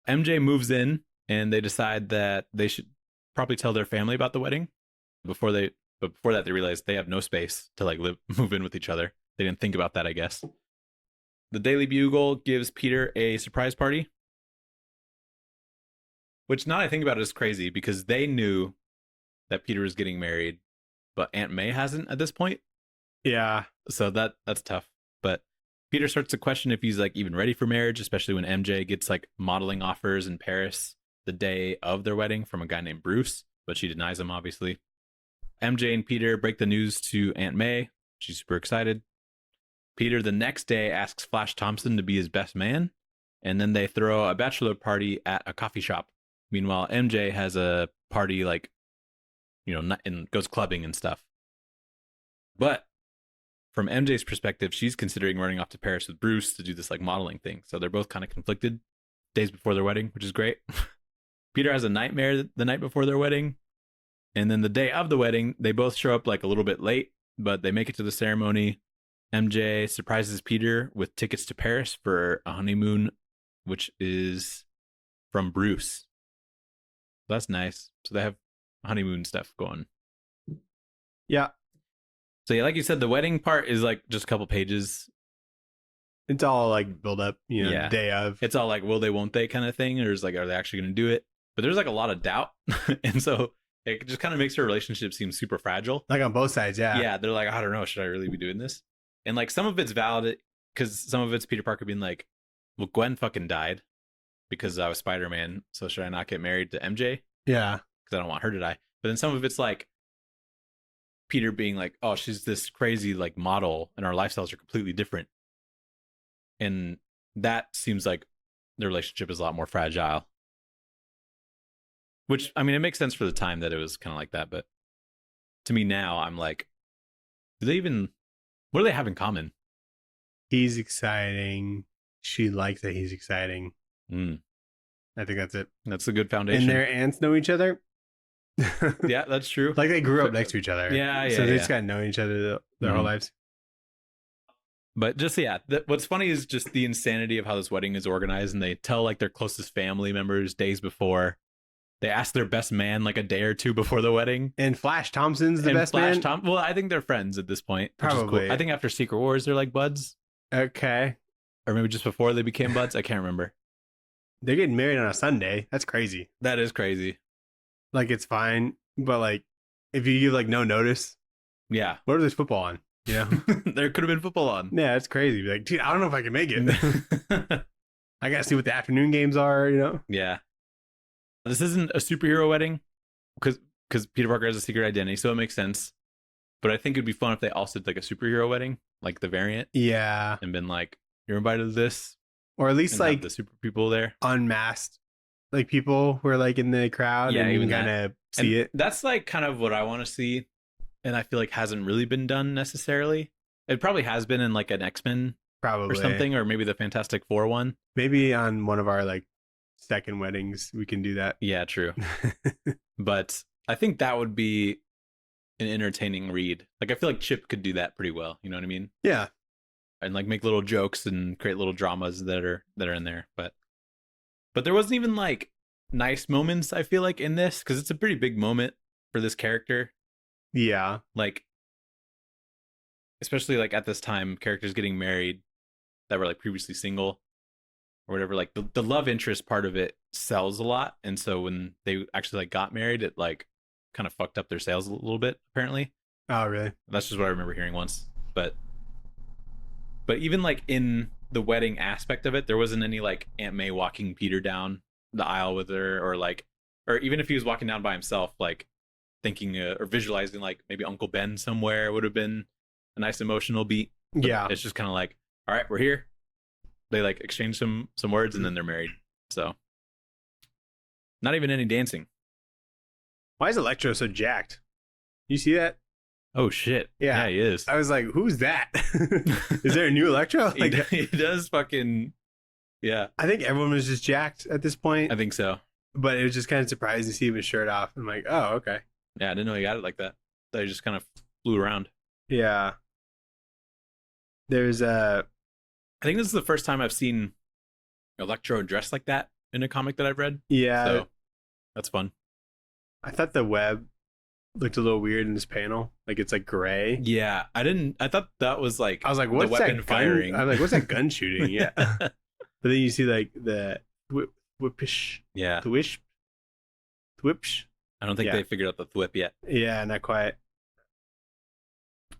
MJ moves in, and they decide that they should probably tell their family about the wedding but before that, they realize they have no space to like move in with each other. They didn't think about that, I guess. The Daily Bugle gives Peter a surprise party, which now I think about it is crazy because they knew that Peter was getting married, but Aunt May hasn't at this point. Yeah. So that's tough. But Peter starts to question if he's like even ready for marriage, especially when MJ gets like modeling offers in Paris the day of their wedding from a guy named Bruce, but she denies him, obviously. MJ and Peter break the news to Aunt May. She's super excited. Peter the next day asks Flash Thompson to be his best man, and then they throw a bachelor party at a coffee shop. Meanwhile, MJ has a party like, and goes clubbing and stuff. But from MJ's perspective, she's considering running off to Paris with Bruce to do this like modeling thing. So they're both kind of conflicted days before their wedding, which is great. Peter has a nightmare the night before their wedding. And then the day of the wedding, they both show up like a little bit late, but they make it to the ceremony. MJ surprises Peter with tickets to Paris for a honeymoon, which is from Bruce. That's nice. So they have honeymoon stuff going. Yeah. So yeah, like you said, the wedding part is like just a couple pages. It's all like build up, day of. It's all like will they, won't they kind of thing. Or is like, are they actually going to do it? But there's like a lot of doubt. And so it just kind of makes her relationship seem super fragile. Like on both sides, yeah. Yeah, they're like, I don't know, should I really be doing this? And like some of it's valid because some of it's Peter Parker being like, well, Gwen fucking died because I was Spider-Man. So should I not get married to MJ? Yeah. Because I don't want her to die. But then some of it's like Peter being like, oh, she's this crazy like model and our lifestyles are completely different. And that seems like the relationship is a lot more fragile. Which, I mean, it makes sense for the time that it was kind of like that. But to me now, I'm like, what do they have in common? He's exciting. She likes that he's exciting. I think that's it. That's a good foundation. And their aunts know each other. Yeah, that's true. Like they grew up next to each other. Yeah. So they just got to know each other their whole lives. But just, what's funny is just the insanity of how this wedding is organized. And they tell like their closest family members days before. They ask their best man like a day or two before the wedding. And Flash Thompson's the best man? Well, I think they're friends at this point. Probably. Cool. I think after Secret Wars, they're like buds. Okay. Or maybe just before they became buds. I can't remember. They're getting married on a Sunday. That's crazy. That is crazy. Like, it's fine. But, like, if you give, like, no notice. Yeah. What if there's football on? You know? There could have been football on. Yeah, it's crazy. Like, dude, I don't know if I can make it. I got to see what the afternoon games are, Yeah. This isn't a superhero wedding because Peter Parker has a secret identity, so it makes sense. But I think it'd be fun if they also did like a superhero wedding, like the variant. Yeah. And been like, you're invited to this. Or at least like the super people there. Unmasked. Like people who are like in the crowd and even kind of see it. That's like kind of what I want to see. And I feel like hasn't really been done necessarily. It probably has been in like an X-Men probably or something, or maybe the Fantastic Four one. Maybe on one of our like second weddings we can do that. Yeah, true. But I think that would be an entertaining read. Like I feel like Chip could do that pretty well, you know what I mean? Yeah. And like make little jokes and create little dramas that are in there. But there wasn't even like nice moments, I feel like, in this, because it's a pretty big moment for this character. Yeah. Like especially like at this time, characters getting married that were like previously single or whatever, like the love interest part of it sells a lot. And so when they actually like got married, it like kind of fucked up their sales a little bit, apparently. Oh, really? That's just what I remember hearing once. But even like in the wedding aspect of it, there wasn't any like Aunt May walking Peter down the aisle with her, or even if he was walking down by himself, like thinking or visualizing like maybe Uncle Ben somewhere would have been a nice emotional beat. But Yeah. it's just kind of like, all right, we're here. They like exchange some words and then they're married. So not even any dancing. Why is Electro so jacked? You see that? Oh shit. Yeah. He is. I was like, who's that? Is there a new Electro? Like, he does fucking, yeah. I think everyone was just jacked at this point. I think so. But it was just kind of surprising to see him with his shirt off. I'm like, oh, okay. Yeah, I didn't know he got it like that. They just kind of flew around. Yeah. There's I think this is the first time I've seen Electro dressed like that in a comic that I've read. Yeah. So that's fun. I thought the web looked a little weird in this panel. Like it's like gray. Yeah, I thought that was like I was like, the what's weapon that firing. gun? I'm like, what's that gun shooting? Yeah. But then you see like the whippish. Yeah. The whipsh. I don't think Yeah. they figured out the thwip yet. Yeah, not quite.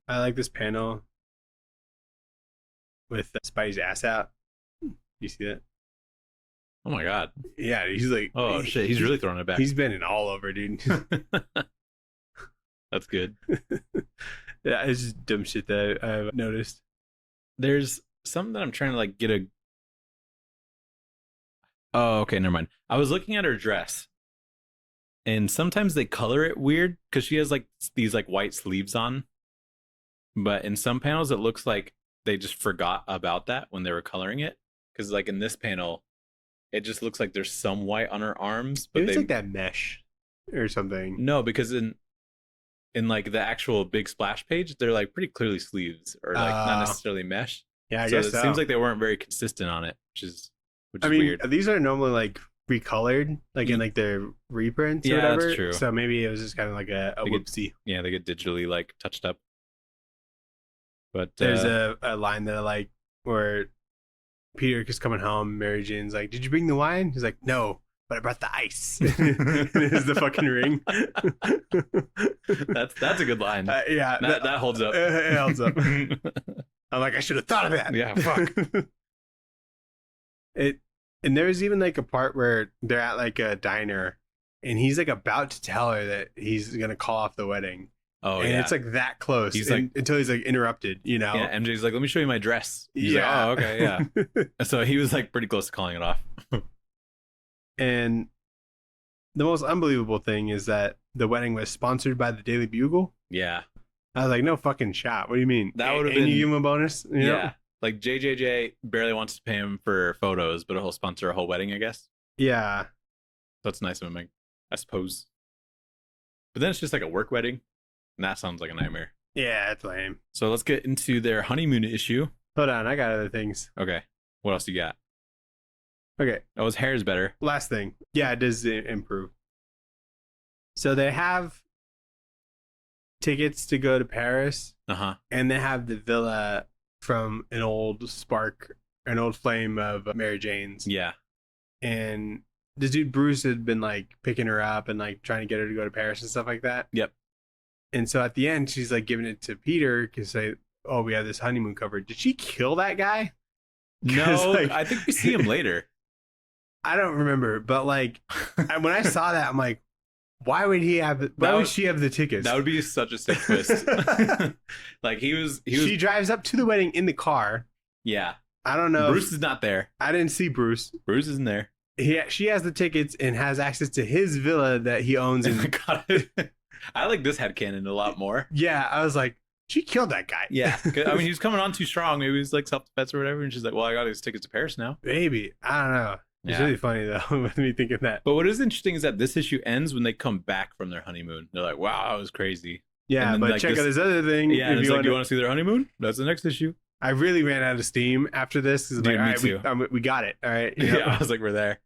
I like this panel with Spidey's ass out. You see that? Oh my god. Yeah, he's like, Oh shit, he's really throwing it back. He's bending all over, dude. That's good. Yeah, it's just dumb shit that I've noticed. There's something that I'm trying to like get a. Oh, okay, never mind. I was looking at her dress, and sometimes they color it weird because she has like these like white sleeves on, but in some panels it looks like they just forgot about that when they were coloring it. Because like in this panel, it just looks like there's some white on her arms, but Maybe it's they like that mesh or something. no, because in like the actual big splash page, they're like pretty clearly sleeves or like not necessarily mesh. Yeah, I So guess it so. seems like they weren't very consistent on it, which is I mean, weird. these are normally like recolored, like in like their reprints or Yeah, that's whatever. true. So maybe it was just kind of like a They get- whoopsie. Yeah, they get digitally like touched up. But There's a line that I like where Peter is coming home. Mary Jane's like, "Did you bring the wine?" He's like, "No, but I brought the ice." And it's the fucking ring. that's a good line. Yeah, that holds up. It holds up. I'm like, I should have thought of that. Yeah, fuck. And there's even like a part where they're at like a diner, and he's like about to tell her that he's gonna call off the wedding. Oh and yeah. it's like that close. He's until he's like interrupted, you know? Yeah, MJ's like, let me show you my dress. He's Yeah. like, oh, okay, yeah. So he was like pretty close to calling it off. And the most unbelievable thing is that the wedding was sponsored by the Daily Bugle. Yeah. I was like, no fucking shot. What do you mean? That would've And been- you give him a bonus? You know? Yeah. Like JJJ barely wants to pay him for photos, but he'll sponsor a whole wedding, I guess. Yeah. That's nice of him, I suppose. But then it's just like a work wedding, and that sounds like a nightmare. Yeah, that's lame. So let's get into their honeymoon issue. Hold on, I got other things. Okay. What else you got? Okay, Oh, his hair is better. last thing. Yeah, it does improve. So they have tickets to go to Paris, Uh-huh. and they have the villa from an old flame of Mary Jane's. Yeah. And this dude Bruce had been like picking her up and like trying to get her to go to Paris and stuff like that. Yep. And so at the end, she's like giving it to Peter because oh, we have this honeymoon covered. Did she kill that guy? 'Cause, No, like- I think we see him later. I don't remember, but like when I saw that, I'm like, why would he have? Why would she have the tickets? That would be such a sick twist. Like he was. She drives up to the wedding in the car. Yeah. I don't know. Bruce is not there. I didn't see Bruce. Bruce isn't there. She has the tickets and has access to his villa that he owns. God, I like this headcanon a lot more. Yeah, I was like, she killed that guy. Yeah. 'Cause, I mean, he was coming on too strong. Maybe he was like self-defense or whatever. And she's like, well, I got his tickets to Paris now. Maybe. I don't know. It's Yeah. really funny though with me thinking that. But what is interesting is that this issue ends when they come back from their honeymoon. They're like, wow, that was crazy. Yeah, And then, but like, check this- out this other thing. Yeah. And if it's you like, want you want to see their honeymoon? That's the next issue. I really ran out of steam after this. 'Cause I'm Dude, like, me all right, we got it. All right. You know? Yeah. I was like, we're there.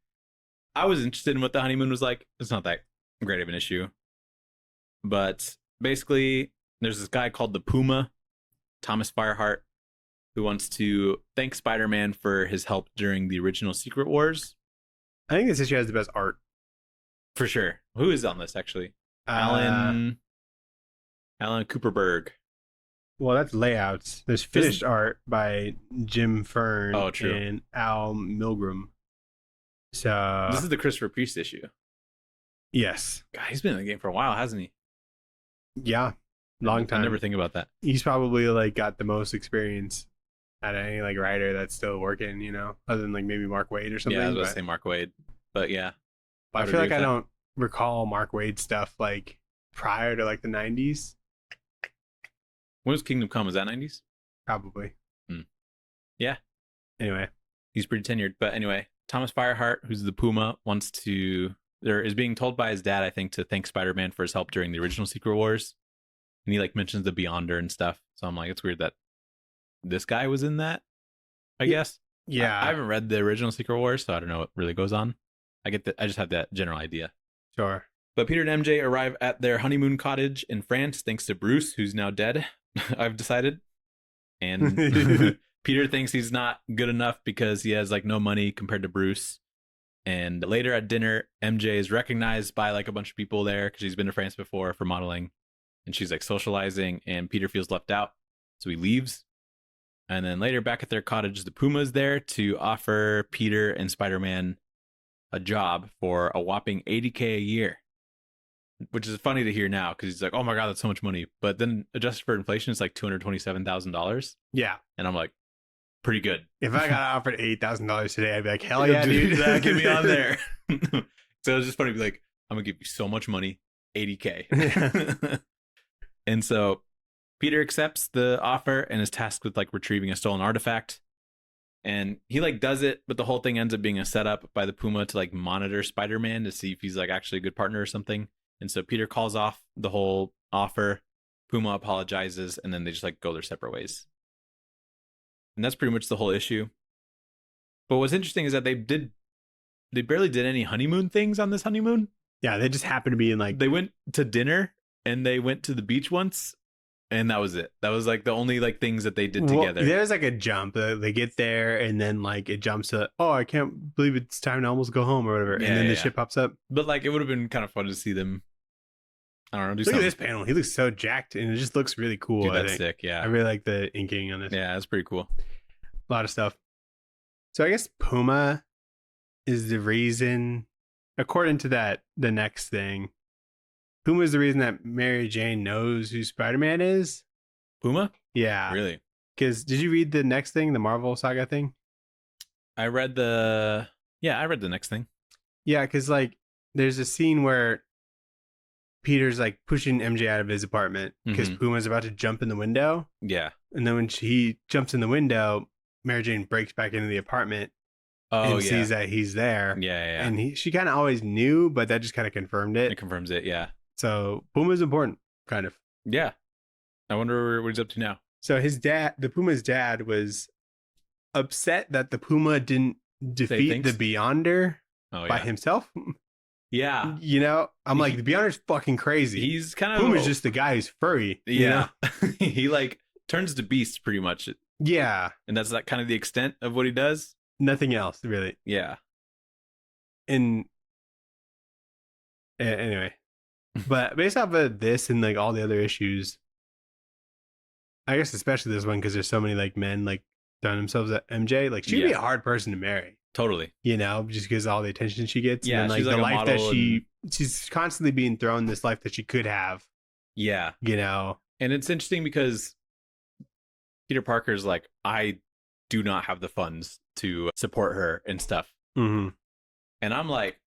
I was interested in what the honeymoon was like. It's not that great of an issue. But basically, there's this guy called the Puma, Thomas Fireheart, who wants to thank Spider-Man for his help during the original Secret Wars. I think this issue has the best art. For sure. Who is on this, actually? Alan Cooperberg. Well, that's layouts. There's finished art by Jim Fern Oh, true. and Al Milgram. So This is the Christopher Priest issue. yes, God, he's been in the game for a while, hasn't he? yeah, long time. I never think about that. He's probably like got the most experience out of any like writer that's still working, other than like maybe Mark Waid or something. Yeah, I was but going to say Mark Waid. But yeah. I would feel like agree I with that. don't recall Mark Waid stuff like prior to like the 90s. When was Kingdom Come? Was that 90s? Probably. Yeah. Anyway. He's pretty tenured. But anyway, Thomas Fireheart, who's the Puma, is being told by his dad, I think, to thank Spider-Man for his help during the original Secret Wars. And he like mentions the Beyonder and stuff. So I'm like, it's weird that this guy was in that, I guess. Yeah. I haven't read the original Secret Wars, so I don't know what really goes on. I just have that general idea. Sure. But Peter and MJ arrive at their honeymoon cottage in France thanks to Bruce, who's now dead, I've decided. And Peter thinks he's not good enough because he has like no money compared to Bruce. And later at dinner, MJ is recognized by like a bunch of people there because she's been to France before for modeling. And she's like socializing, and Peter feels left out. So he leaves. And then later back at their cottage, the Puma's there to offer Peter and Spider-Man a job for a whopping $80K a year. Which is funny to hear now because he's like, oh my God, that's so much money. But then adjusted for inflation, it's like $227,000. Yeah. And I'm like, pretty good. If I got offered $8,000 today, I'd be like, hell yeah, dude. Get me on there. So it was just funny to be like, I'm going to give you so much money, $80K. And so Peter accepts the offer and is tasked with like retrieving a stolen artifact. And he like does it, but the whole thing ends up being a setup by the Puma to like monitor Spider-Man to see if he's like actually a good partner or something. And so Peter calls off the whole offer. Puma apologizes, and then they just like go their separate ways. And that's pretty much the whole issue. But what's interesting is that they barely did any honeymoon things on this honeymoon. Yeah, they just happened to be in like They went to dinner and they went to the beach once, and that was it. That was like the only like things that they did together. There's like a jump. They get there and then like it jumps to, oh, I can't believe it's time to almost go home or whatever. Yeah, and then yeah, the yeah. ship pops up. But like it would have been kind of fun to see them, I don't know, do Look at something. this panel. He looks so jacked and it just looks really cool. Dude, I that's think. sick. Yeah. I really like the inking on this. Yeah, that's pretty cool. A lot of stuff. So I guess Puma is the reason, according to the next thing, Puma is the reason that Mary Jane knows who Spider-Man is. Puma? Yeah. Really? Because did you read the next thing, the Marvel Saga thing? I read the next thing. Yeah, because like there's a scene where Peter's like pushing MJ out of his apartment because Puma's about to jump in the window. Yeah. And then when he jumps in the window, Mary Jane breaks back into the apartment and yeah. sees that he's there. Yeah. And she kind of always knew, but that just kind of confirmed it. It confirms it, yeah. So Puma's important, kind of. Yeah. I wonder what he's up to now. So his dad, the Puma's dad, was upset that the Puma didn't defeat the Beyonder by himself. Yeah. I'm like, the Beyonder's fucking crazy. He's kind of Puma's just the guy who's furry. Yeah. He like turns to beast pretty much. Yeah. And that's like kind of the extent of what he does. Nothing else, really. Yeah. And anyway, but based off of this and like all the other issues, I guess especially this one because there's so many like men like throwing themselves at MJ. Like she'd be a hard person to marry. Totally. Just because of all the attention she gets. Yeah. And then, like the life that she's constantly being thrown this life that she could have. Yeah. And it's interesting because Peter Parker's like, I do not have the funds to support her and stuff. Mm-hmm. And I'm like,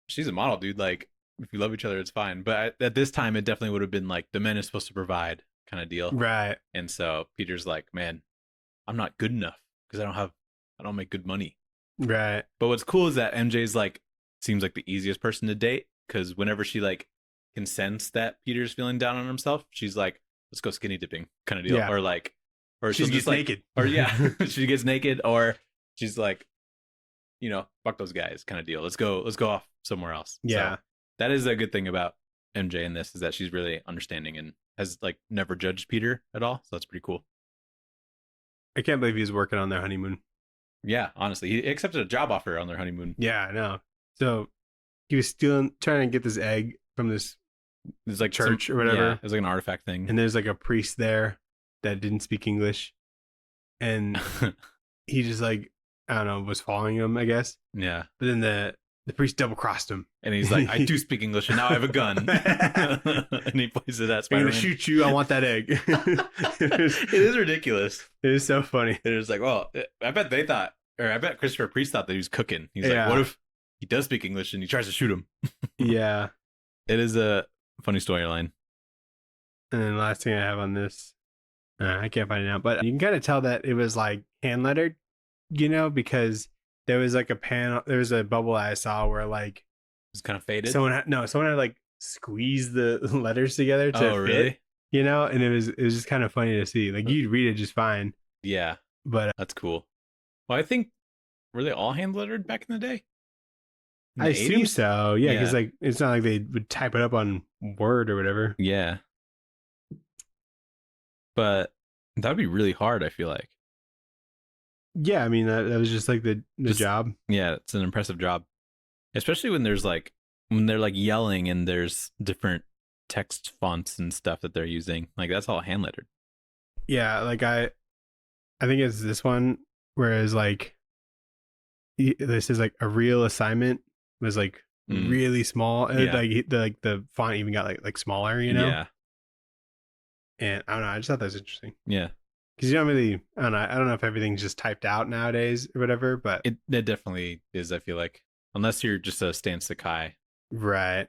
she's a model, dude. Like, if you love each other, it's fine. But at this time, it definitely would have been like the man is supposed to provide kind of deal. Right. And so Peter's like, man, I'm not good enough because I don't make good money. Right. But what's cool is that MJ's like, seems like the easiest person to date because whenever she like can sense that Peter's feeling down on himself, she's like, let's go skinny dipping kind of deal. Yeah. Or she gets naked. Or she gets naked, or she's like, fuck those guys kind of deal. Let's go off somewhere else. Yeah. So that is a good thing about MJ in this is that she's really understanding and has like never judged Peter at all. So that's pretty cool. I can't believe he's working on their honeymoon. Yeah, honestly, he accepted a job offer on their honeymoon. Yeah, I know. So he was trying to get this egg from this There's like church or whatever. Yeah, it's like an artifact thing. And there's like a priest there that didn't speak English. And he just like, I don't know, was following him, I guess. Yeah. But then the priest double crossed him. And he's like, I do speak English and now I have a gun. And he points it at I'm Spider-Man. gonna shoot you. I want that egg. It is ridiculous. It is so funny. It was like, well, I bet Christopher Priest thought that he was cooking. He's Yeah. like, what if he does speak English and he tries to shoot him? Yeah. It is a funny storyline. And then the last thing I have on this, I can't find it now, but you can kind of tell that it was like hand lettered, because there was like a panel, there was a bubble I saw where like It's kind of faded. someone had like squeezed the letters together to fit, really? and it was just kind of funny to see. Like you'd read it just fine, Yeah, but that's cool. Well, I think, were they all hand lettered back in the day? In I the assume 80s? so. Yeah, because Yeah. like it's not like they would type it up on Word or whatever. Yeah. But that would be really hard, I feel like. Yeah, I mean that was just like the Just- job. Yeah, it's an impressive job. Especially when when they're like yelling and there's different text fonts and stuff that they're using. Like that's all hand lettered. Yeah, like I think it's this one, whereas like this is like a real assignment was like really small, and Yeah. the font even got like smaller, Yeah. And I don't know, I just thought that was interesting Yeah. because you don't really, I don't know if everything's just typed out nowadays or whatever, but It definitely is, I feel like. Unless you're just a Stan Sakai. right,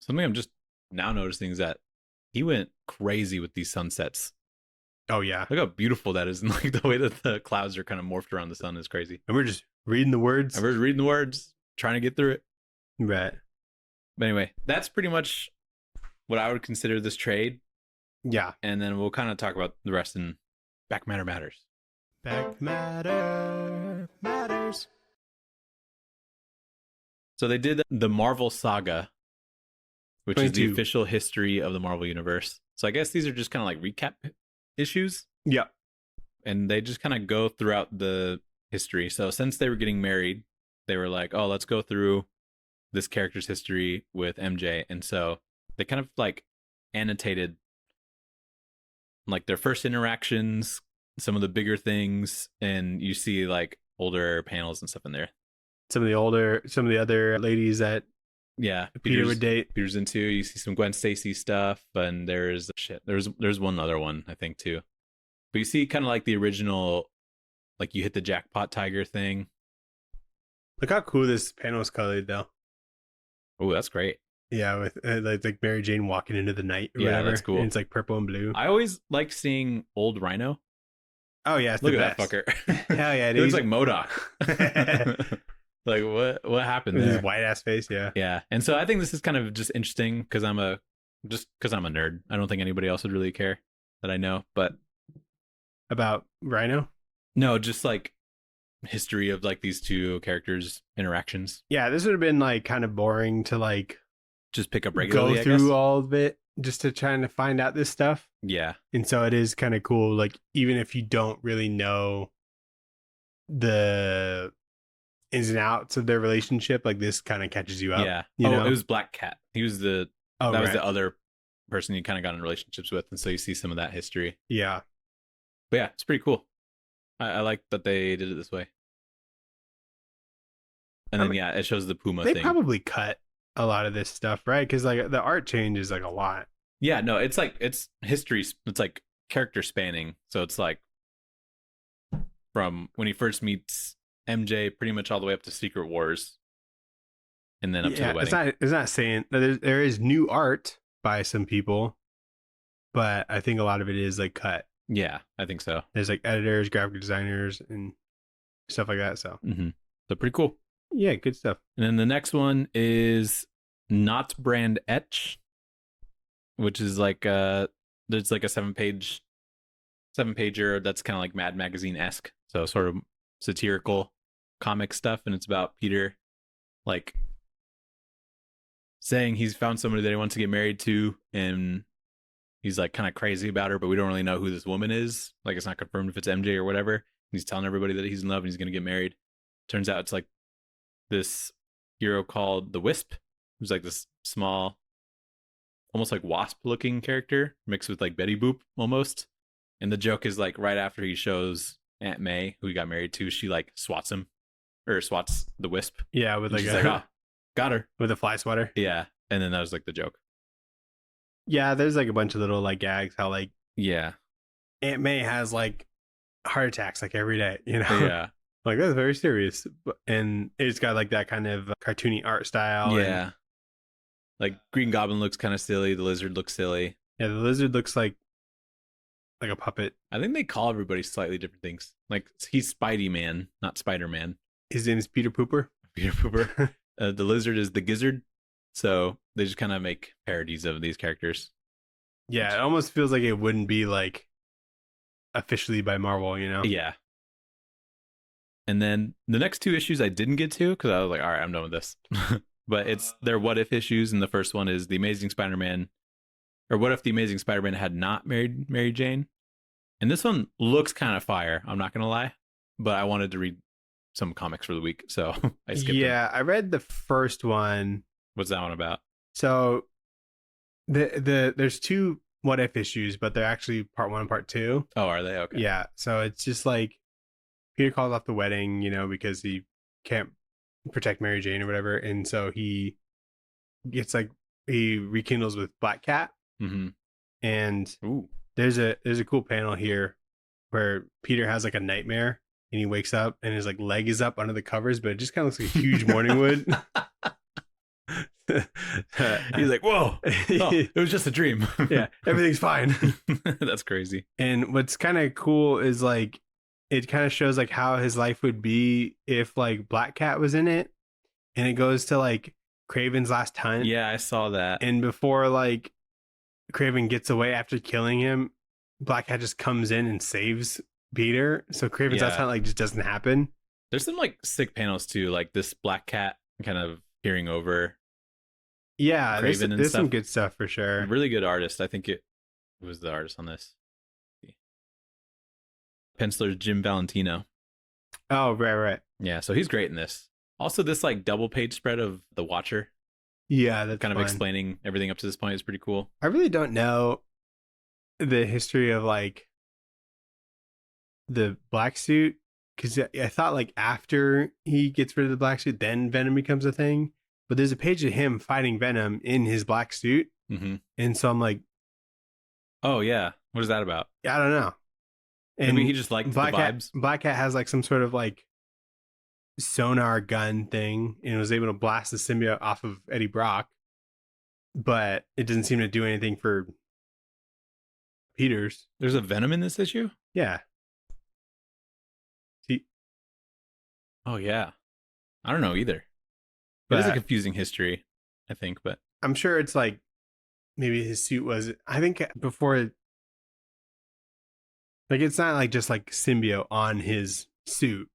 Something I'm just now noticing is that he went crazy with these sunsets. oh yeah, Look how beautiful that is. And like the way that the clouds are kind of morphed around the sun is crazy. and we're just reading the words, I was reading the words, trying to get through it. right, But anyway, that's pretty much what I would consider this trade. yeah, And then we'll kind of talk about the rest in Back Matter Matters. back matter matters. So they did the Marvel Saga, which is the 22. official history of the Marvel Universe. So I guess these are just kind of like recap issues. Yeah, And they just kind of go throughout the history. So since they were getting married, they were like, oh, let's go through this character's history with MJ. And so they kind of like annotated like their first interactions, some of the bigger things, and you see like older panels and stuff in there. some of the other ladies that Yeah, Peter would date. Peter's into. You see some Gwen Stacy stuff, and there's one other one I think too. But you see kind of like the original, like you hit the jackpot tiger thing. Look how cool this panel is colored though. Oh, that's great. Yeah, with like Mary Jane walking into the night or Yeah, whatever. that's cool. And it's like purple and blue. I always like seeing old Rhino. Oh yeah, it's Look the at best. that fucker. Hell yeah, He dude. looks like MODOK. Like what happened With there? his white ass face. Yeah. Yeah, and so I think this is kind of just interesting because I'm a nerd. I don't think anybody else would really care that I know, but About Rhino. no, just like history of like these two characters' interactions. Yeah, this would have been like kind of boring to like Just pick up regularly. go I through guess. all of it just to try to find out this stuff. Yeah, And so it is kind of cool. Like even if you don't really know the ins and outs of their relationship, like this kind of catches you up. yeah. You know? It was Black Cat. He was that was right. the other person you kind of got in relationships with, and so you see some of that history. Yeah. But yeah, it's pretty cool. I like that they did it this way. And then it shows the Puma They thing. probably cut a lot of this stuff, right? Because like the art changes like a lot. Yeah, no, it's history. It's like character spanning. So it's like from when he first meets MJ, pretty much all the way up to Secret Wars, and then up to the wedding. It's not saying there is new art by some people, but I think a lot of it is like cut. Yeah, I think so. There's like editors, graphic designers, and stuff like that. So So pretty cool. yeah, good stuff. And then the next one is Not Brand Etch, which is like there's like a 7-pager that's kind of like Mad Magazine-esque. So sort of satirical comic stuff, and it's about Peter like saying he's found somebody that he wants to get married to, and he's like kind of crazy about her, but we don't really know who this woman is. Like it's not confirmed if it's MJ or whatever. He's telling everybody that he's in love and he's gonna get married. Turns out it's like this hero called the Wisp, who's like this small, almost like wasp looking character mixed with like Betty Boop almost. And the joke is like right after he shows Aunt May, who he got married to, she like swats him or swats the wisp. Yeah, with And like she's like, oh, got her. with a fly swatter. Yeah. And then that was like the joke. Yeah, there's like a bunch of little like gags how like Yeah. Aunt May has like heart attacks like every day, you know? Yeah. Like that's very serious. And it's got like that kind of cartoony art style. Yeah. Like Green Goblin looks kind of silly. The lizard looks silly. Yeah, the lizard looks like a puppet. I think they call everybody slightly different things. Like he's Spidey Man, not Spider Man. His name is Peter Pooper. Peter Pooper. The lizard is the gizzard. So they just kind of make parodies of these characters. Yeah, it almost feels like it wouldn't be like officially by Marvel, you know? Yeah. And then the next 2 issues I didn't get to because I was like, all right, I'm done with this. But it's their what if issues. And the first one is The Amazing Spider-Man, or what if The Amazing Spider-Man had not married Mary Jane? And this one looks kind of fire. I'm not going to lie. But I wanted to read some comics for the week. So I skipped them. I read the first one. What's that one about? So there's 2 what if issues, but they're actually part 1 and part 2. Oh, are they? Okay. Yeah. So it's just like Peter calls off the wedding, you know, because he can't protect Mary Jane or whatever. And so he gets like, he rekindles with Black Cat. Mm-hmm. And Ooh. there's a cool panel here where Peter has like a nightmare and he wakes up and his like leg is up under the covers, but it just kind of looks like a huge morning wood. He's like, whoa, oh, it was just a dream. Yeah, everything's fine. That's crazy. And what's kind of cool is like it kind of shows like how his life would be if like Black Cat was in it, and it goes to like Kraven's last hunt. Yeah, I saw that. And before like Kraven gets away after killing him, Black Cat just comes in and saves Peter. So Kraven's last hunt like just doesn't happen. There's some like sick panels too, like this Black Cat kind of peering over. Yeah, Kraven there's some good stuff for sure. Really good artist. I think it was the artist on this. Penciler's Jim Valentino. Oh, right. Yeah, so he's great in this. Also, this like double page spread of The Watcher. Yeah, that's kind of fun. explaining everything up to this point is pretty cool. I really don't know the history of like the black suit, because I thought like after he gets rid of the black suit, then Venom becomes a thing. But there's a page of him fighting Venom in his black suit, and so I'm like, oh yeah, what is that about? I don't know. And maybe he just liked the vibes. Black Cat has like some sort of like sonar gun thing and was able to blast the symbiote off of Eddie Brock, but it doesn't seem to do anything for Peters. There's a Venom in this issue? Yeah. See? Oh yeah. I don't know either. It is a confusing history, I think, but I'm sure it's like maybe his suit was, I think before, like it's not like just like symbiote on his suit.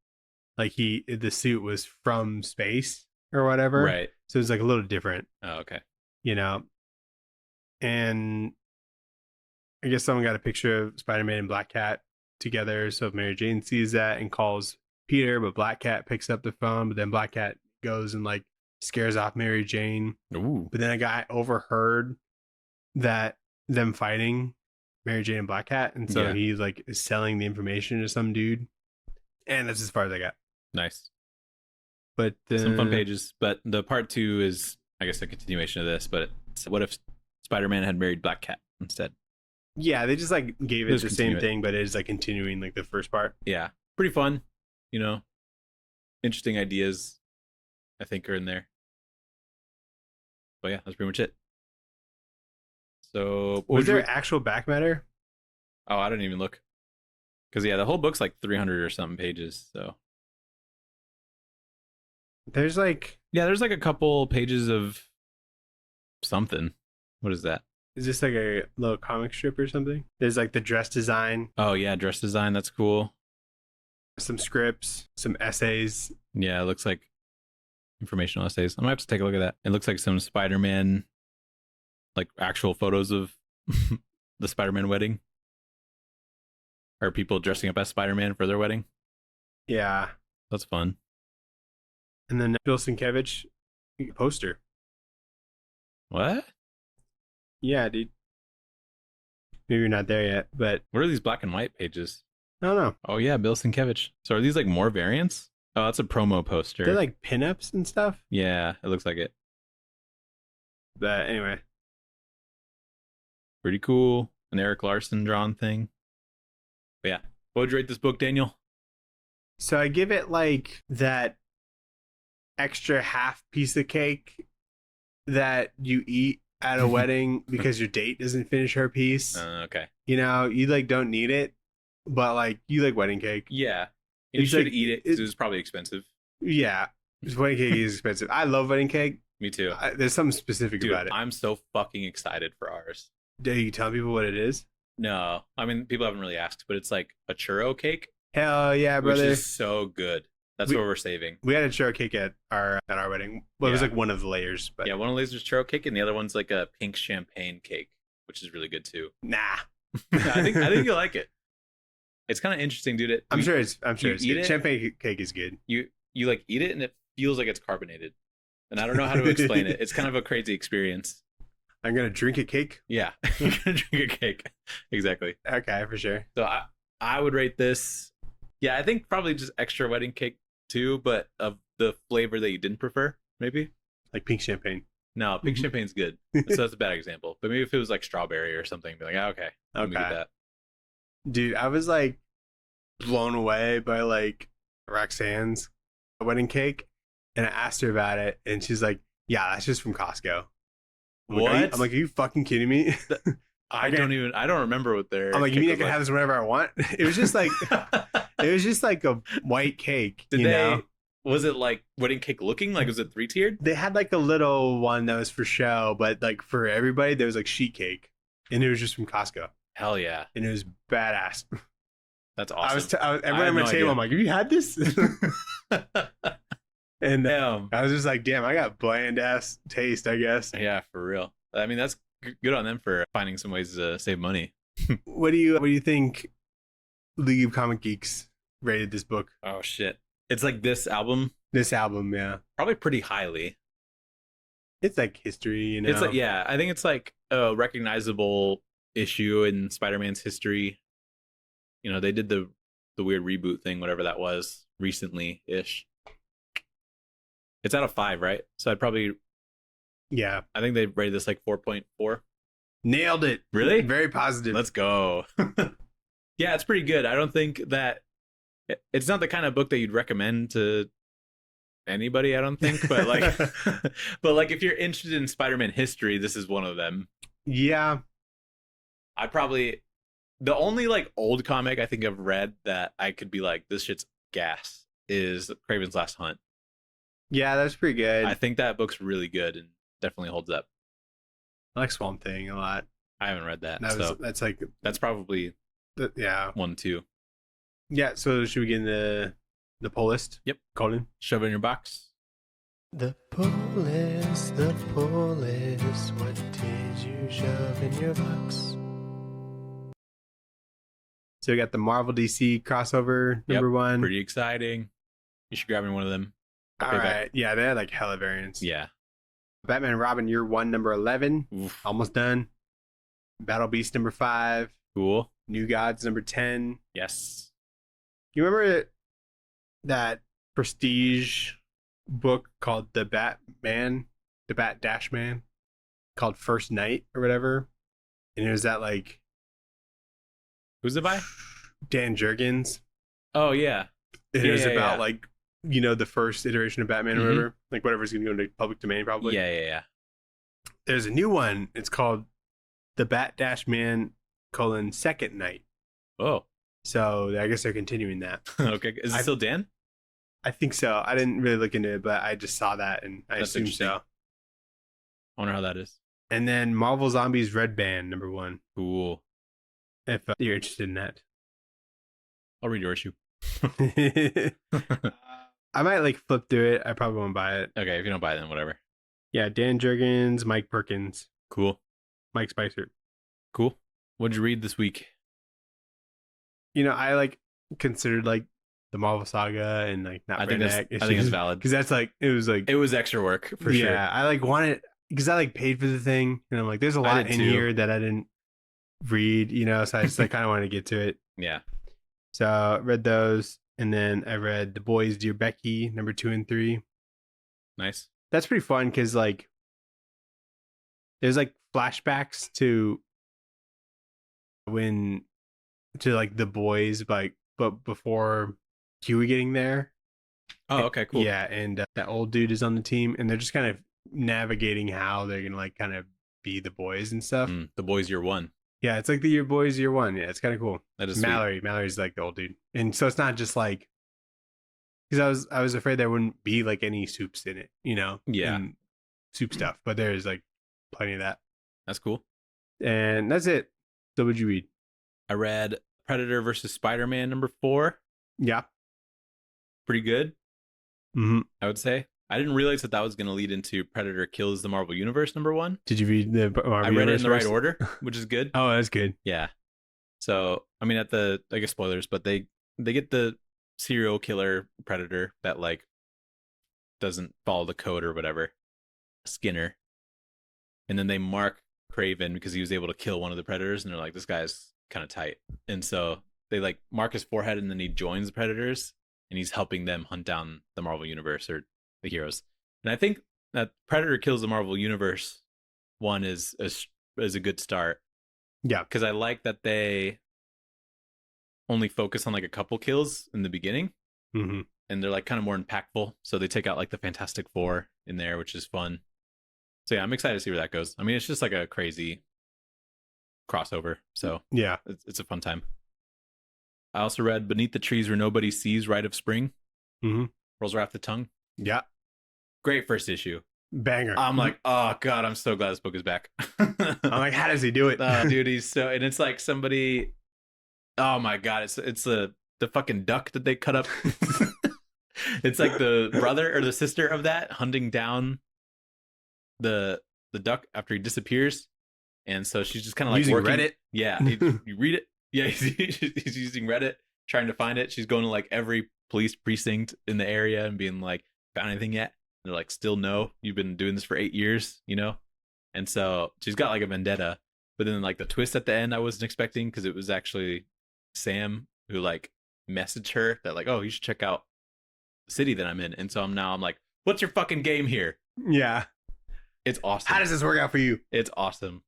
Like the suit was from space or whatever. Right. So it's like a little different. Oh, okay. You know? And I guess someone got a picture of Spider-Man and Black Cat together. So Mary Jane sees that and calls Peter, but Black Cat picks up the phone, but then Black Cat goes and like scares off Mary Jane. Ooh. But then a guy overheard that them fighting Mary Jane and Black Cat, and so he's like selling the information to some dude. And that's as far as I got. Nice. But some fun pages. But the part 2 is, I guess, a continuation of this. But it's, what if Spider-Man had married Black Cat instead? Yeah, they just like gave it the same thing, but it's like continuing like the first part. Yeah, pretty fun. You know, interesting ideas, I think, are in there. But yeah, that's pretty much it. So was there actual back matter? Oh, I didn't even look. Because yeah, the whole book's like 300 or something pages. So there's like there's like a couple pages of something. What is that? Is this like a little comic strip or something? There's like the dress design. Oh yeah, dress design. That's cool. Some scripts, some essays. Yeah, it looks like informational essays. I might have to take a look at that. It looks like some Spider-Man, like actual photos of the Spider-Man wedding. Or people dressing up as Spider-Man for their wedding. Yeah. That's fun. And then Bill Sienkiewicz poster. What? Yeah, dude. Maybe you're not there yet, but what are these black and white pages? I don't know. Oh yeah, Bill Sienkiewicz. So are these like more variants? Oh, that's a promo poster. They're like pinups and stuff. Yeah, it looks like it. But anyway. Pretty cool. An Eric Larson drawn thing. But yeah. What would you rate this book, Daniel? So I give it like that extra half piece of cake that you eat at a wedding because your date doesn't finish her piece. Okay. You know, you like don't need it, but like you like wedding cake. Yeah. And you should eat it because it was probably expensive. Yeah. Wedding cake is expensive. I love wedding cake. Me too. There's something specific about it. I'm so fucking excited for ours. Do you tell people what it is? No. I mean, people haven't really asked, but it's like a churro cake. Hell yeah, brother. Which is so good. That's what we're saving. We had a churro cake at our wedding. Well, it was like one of the layers. But yeah, one of the layers is churro cake, and the other one's like a pink champagne cake, which is really good too. Nah. I think you'll like it. It's kind of interesting, dude. I'm sure it's good. It, champagne cake is good. You like eat it and it feels like it's carbonated. And I don't know how to explain it. It's kind of a crazy experience. I'm gonna drink a cake. Yeah, you're gonna drink a cake. Exactly. Okay, for sure. So I would rate this. Yeah, I think probably just extra wedding cake too, but of the flavor that you didn't prefer, maybe like pink champagne. No, pink champagne's good. So that's a bad example. But maybe if it was like strawberry or something, be like, okay, let me get that. Dude, I was like blown away by like Roxanne's wedding cake, and I asked her about it, and she's like, "Yeah, that's just from Costco." What? I'm like, are you fucking kidding me? I don't remember what they're. I'm like, you mean I can have this whenever I want? It was just like, a white cake. Was it like wedding cake looking? Like, was it 3-tiered? They had like a little one that was for show, but like for everybody, there was like sheet cake, and it was just from Costco. Hell yeah! And it was badass. That's awesome. Everyone at my table, I'm like, have you had this? And I was just like, damn, I got bland ass taste, I guess. Yeah, for real. I mean, that's good on them for finding some ways to save money. What do you think League of Comic Geeks rated this book? Oh shit. It's like this album. This album, yeah. Probably pretty highly. It's like history, you know. It's like, yeah, I think it's like a recognizable issue in Spider-Man's history. You know, they did the weird reboot thing, whatever that was, recently-ish. It's out of 5, right? So I'd probably... Yeah. I think they rated this like 4.4. Nailed it. Really? Very positive. Let's go. Yeah, it's pretty good. I don't think that... It's not the kind of book that you'd recommend to anybody, I don't think. But like, if you're interested in Spider-Man history, this is one of them. Yeah. The only like old comic I think I've read that I could be like, this shit's gas is Kraven's Last Hunt. Yeah, that's pretty good. I think that book's really good and definitely holds up. I like Swamp Thing a lot. I haven't read that. That's probably 1, 2. Yeah, so should we get in the pull list? Yep. Colin? Shove it in your box. The pull list, what did you shove in your box? So we got the Marvel DC crossover number 1. Pretty exciting. You should grab me one of them. All right. Yeah, they had like hella variants. Yeah. Batman and Robin Year 1 number 11. Oof. Almost done. Battle Beast number 5. Cool. New Gods number 10. Yes. You remember that prestige book called The Bat Dash Man, called First Night or whatever? And it was that like... Who's it by? Dan Jurgens. Oh, yeah. It was about like, you know, the first iteration of Batman or whatever. Like whatever's going to go into public domain probably. Yeah. There's a new one. It's called The Bat Dash Man, Second Night. Oh. So I guess they're continuing that. Okay. Is it still Dan? I think so. I didn't really look into it, but I just saw that and I assume so. I wonder how that is. And then Marvel Zombies Red Band number 1. Cool. If you're interested in that. I'll read your issue. I might like flip through it. I probably won't buy it. Okay, if you don't buy it, then whatever. Yeah, Dan Jurgens, Mike Perkins. Cool. Mike Spicer. Cool. What'd you read this week? You know, I like considered like the Marvel Saga and like not redneck. I think it's valid. Because that's like, it was extra work for sure. Yeah, I like wanted, because I like paid for the thing. And I'm like, there's a lot in here that I didn't read, you know, so I just like kind of wanted to get to it. Yeah. So I read those, and then I read The Boys, Dear Becky, number 2 and 3. Nice. That's pretty fun because like there's like flashbacks to when to like the boys, like but before Huey getting there. Oh, okay, cool. Yeah, and that old dude is on the team, and they're just kind of navigating how they're gonna like kind of be the boys and stuff. The Boys Year One. Yeah, it's like the Year Boys Year One. Yeah, it's kind of cool. That is Mallory's like the old dude, and so it's not just like because I was afraid there wouldn't be like any soups in it, you know? Yeah, and soup stuff, but there's like plenty of that, that's cool. and that's it. So, what'd you read? I read Predator versus Spider-Man number 4. Yeah. Pretty good, Mm-hmm. I would say. I didn't realize that was going to lead into Predator Kills the Marvel Universe number 1. Did you read the Marvel I read it in the Universe right first? order, which is good. Oh, that's good. Yeah. So, I mean, I guess spoilers, but they get the serial killer Predator that like doesn't follow the code or whatever, Skinner, and then they mark Craven because he was able to kill one of the Predators, and they're like, this guy's kind of tight, and so they like mark his forehead, and then he joins the Predators, and he's helping them hunt down the Marvel Universe or the heroes. And I think that Predator Kills the Marvel Universe one is a good start. Yeah, because I like that they only focus on like a couple kills in the beginning, mm-hmm. and they're like kind of more impactful. So they take out like the Fantastic Four in there, which is fun. So yeah, I'm excited to see where that goes. I mean, it's just like a crazy crossover. So yeah, it's a fun time. I also read Beneath the Trees Where Nobody Sees, Rite of Spring. Mm-hmm. Rolls right off the tongue. Yeah, great first issue. Banger. I'm like, oh god, I'm so glad this book is back. I'm like, how does he do it? Dude, he's so, and it's like somebody, oh my god, it's the fucking duck that they cut up. It's like the brother or the sister of that hunting down the duck after he disappears, and so she's just kind of like using working. Reddit. Yeah, you read it. Yeah, he's using Reddit trying to find it. She's going to like every police precinct in the area and being like, found anything yet? And they're like, still no. You've been doing this for 8 years, you know? And so she's got like a vendetta. But then like the twist at the end I wasn't expecting, because it was actually Sam who like messaged her that like, oh, you should check out the city that I'm in. And so I'm like, what's your fucking game here? Yeah. It's awesome. How does this work out for you? It's awesome.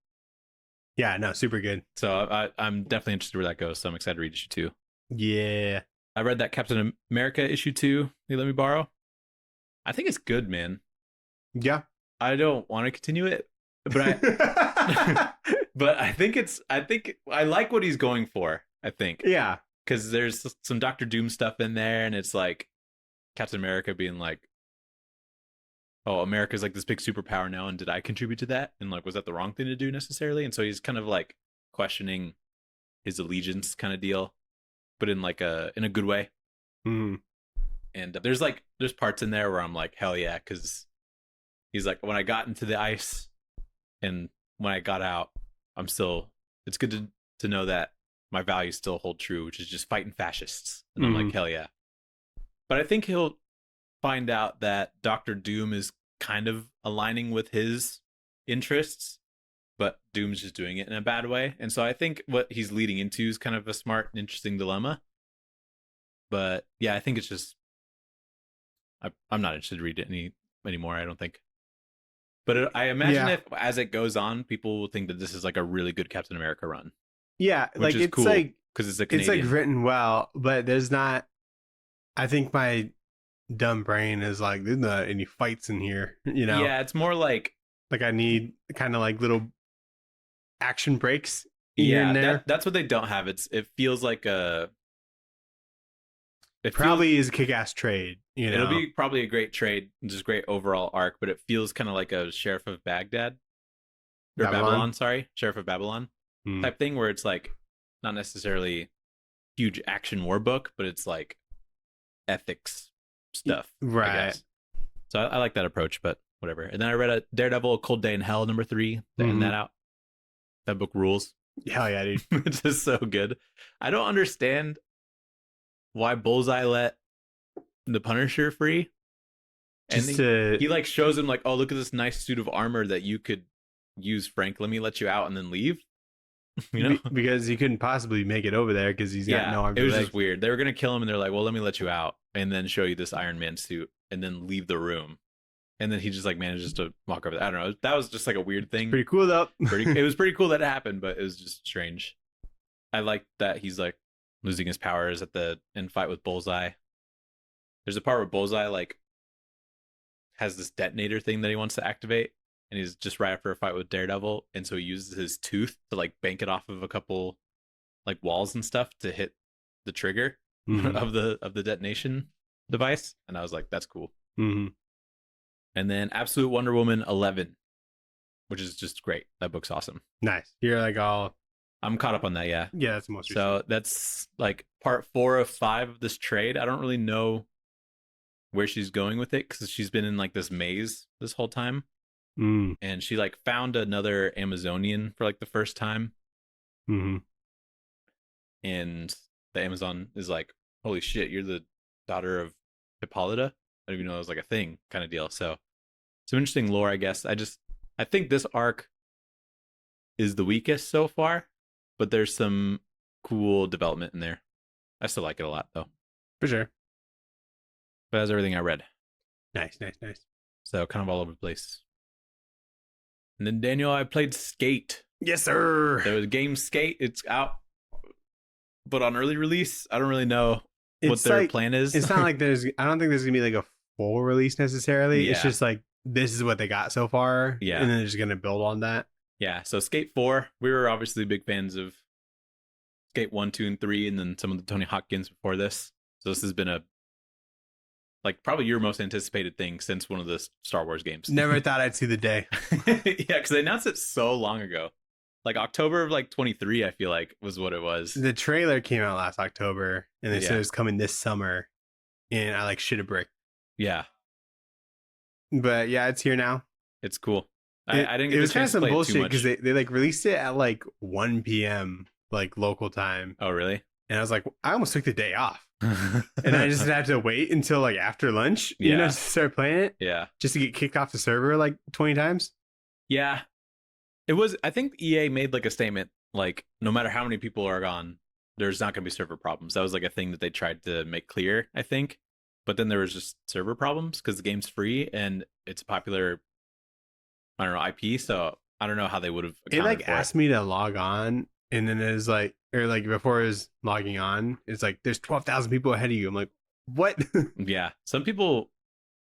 Yeah, no, super good. So I'm definitely interested where that goes. So I'm excited to read issue 2. Yeah. I read that Captain America issue 2 you let me borrow. I think it's good, man. Yeah. I don't want to continue it, but but I think I like what he's going for, I think. Yeah. Because there's some Doctor Doom stuff in there, and it's like Captain America being like, oh, America's like this big superpower now, and did I contribute to that? And like, was that the wrong thing to do necessarily? And so he's kind of like questioning his allegiance kind of deal, but in like in a good way. Mm. And there's parts in there where I'm like, hell yeah, because he's like, when I got into the ice and when I got out, it's good to know that my values still hold true, which is just fighting fascists. And I'm like, hell yeah. But I think he'll find out that Doctor Doom is kind of aligning with his interests, but Doom's just doing it in a bad way. And so I think what he's leading into is kind of a smart and interesting dilemma. But yeah, I think it's just, I'm not interested to read it anymore, I don't think. But I imagine if as it goes on, people will think that this is like a really good Captain America run. Yeah, which like is it's cool, like because it's a Canadian. It's like written well, but there's not. I think my dumb brain is like, there's not any fights in here, you know? Yeah, it's more like I need kind of like little action breaks here and there. That's what they don't have. It feels like a. It probably is a kick-ass trade. You know, it'll be probably a great trade, just great overall arc, but it feels kind of like a Sheriff of Baghdad or Babylon, Sheriff of Babylon type thing, where it's like not necessarily huge action war book, but it's like ethics stuff, right? I guess. So I like that approach, but whatever. And then I read a Daredevil: A Cold Day in Hell #3 to end that out. That book rules. Hell yeah, dude! It's just so good. I don't understand why Bullseye let the Punisher free. And he like shows him like, oh, look at this nice suit of armor that you could use, Frank. Let me let you out and then leave. Because he couldn't possibly make it over there because he's got no arms. It or was legs. just weird. They were gonna kill him, and they're like, "Well, let me let you out, and then show you this Iron Man suit, and then leave the room." And then he just like manages to walk over. I don't know. That was just like a weird thing. Pretty cool though. It was pretty cool that it happened, but it was just strange. I like that he's like losing his powers at the end fight with Bullseye. There's a part where Bullseye like has this detonator thing that he wants to activate, and he's just right after a fight with Daredevil, and so he uses his tooth to like bank it off of a couple like walls and stuff to hit the trigger of the detonation device, and I was like, that's cool. And then Absolute Wonder Woman 11, which is just great. That book's awesome. Nice. You're like all. I'm caught up on that. Yeah. Yeah, that's the most. So that's like part 4 of 5 of this trade. I don't really know where she's going with it because she's been in like this maze this whole time, and she like found another Amazonian for like the first time. And the Amazon is like, holy shit, you're the daughter of Hippolyta? I don't even know it was like a thing kind of deal. So some interesting lore, I guess. I think this arc is the weakest so far, but there's some cool development in there. I still like it a lot though. For sure. But that's everything I read. Nice. So kind of all over the place. And then Daniel, I played Skate. Yes, sir. There was a game Skate. It's out, but on early release, I don't really know what their plan is. It's not like I don't think there's gonna be like a full release necessarily. Yeah. It's just like this is what they got so far. Yeah. And then they're just gonna build on that. Yeah. So Skate 4, we were obviously big fans of Skate 1, 2, and 3, and then some of the Tony Hawk games before this. So this has been probably your most anticipated thing since one of the Star Wars games. Never thought I'd see the day. Yeah, because they announced it so long ago. Like October of like 23, I feel like was what it was. The trailer came out last October, and they said it was coming this summer, and I like shit a brick. Yeah. But yeah, it's here now. It's cool. I didn't get the chance to play it too much. It was kind of some bullshit because they like released it at like 1 p.m. like local time. Oh, really? And I was like, I almost took the day off. And I just had to wait until like after lunch, to start playing it. Yeah. Just to get kicked off the server like 20 times. Yeah. I think EA made like a statement, like no matter how many people are gone, there's not going to be server problems. That was like a thing that they tried to make clear, I think. But then there was just server problems because the game's free and it's a popular, I don't know, IP. So I don't know how they would have. It like asked me to log on, and then it was like, or like before it was logging on, it's like there's 12,000 people ahead of you. I'm like, what? Yeah, some people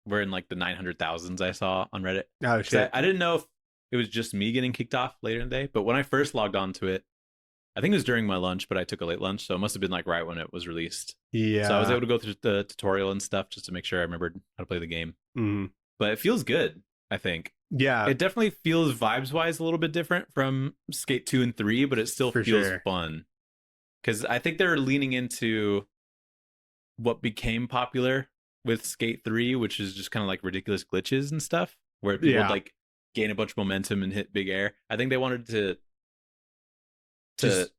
were in like the 900,000s I saw on Reddit. Oh shit! I didn't know if it was just me getting kicked off later in the day, but when I first logged on to it, I think it was during my lunch, but I took a late lunch, so it must have been like right when it was released. Yeah. So I was able to go through the tutorial and stuff just to make sure I remembered how to play the game. But it feels good, I think. Yeah. It definitely feels vibes-wise a little bit different from Skate 2 and 3, but it still feels fun. Because I think they're leaning into what became popular with Skate 3, which is just kind of like ridiculous glitches and stuff, where people would like gain a bunch of momentum and hit big air. I think they wanted to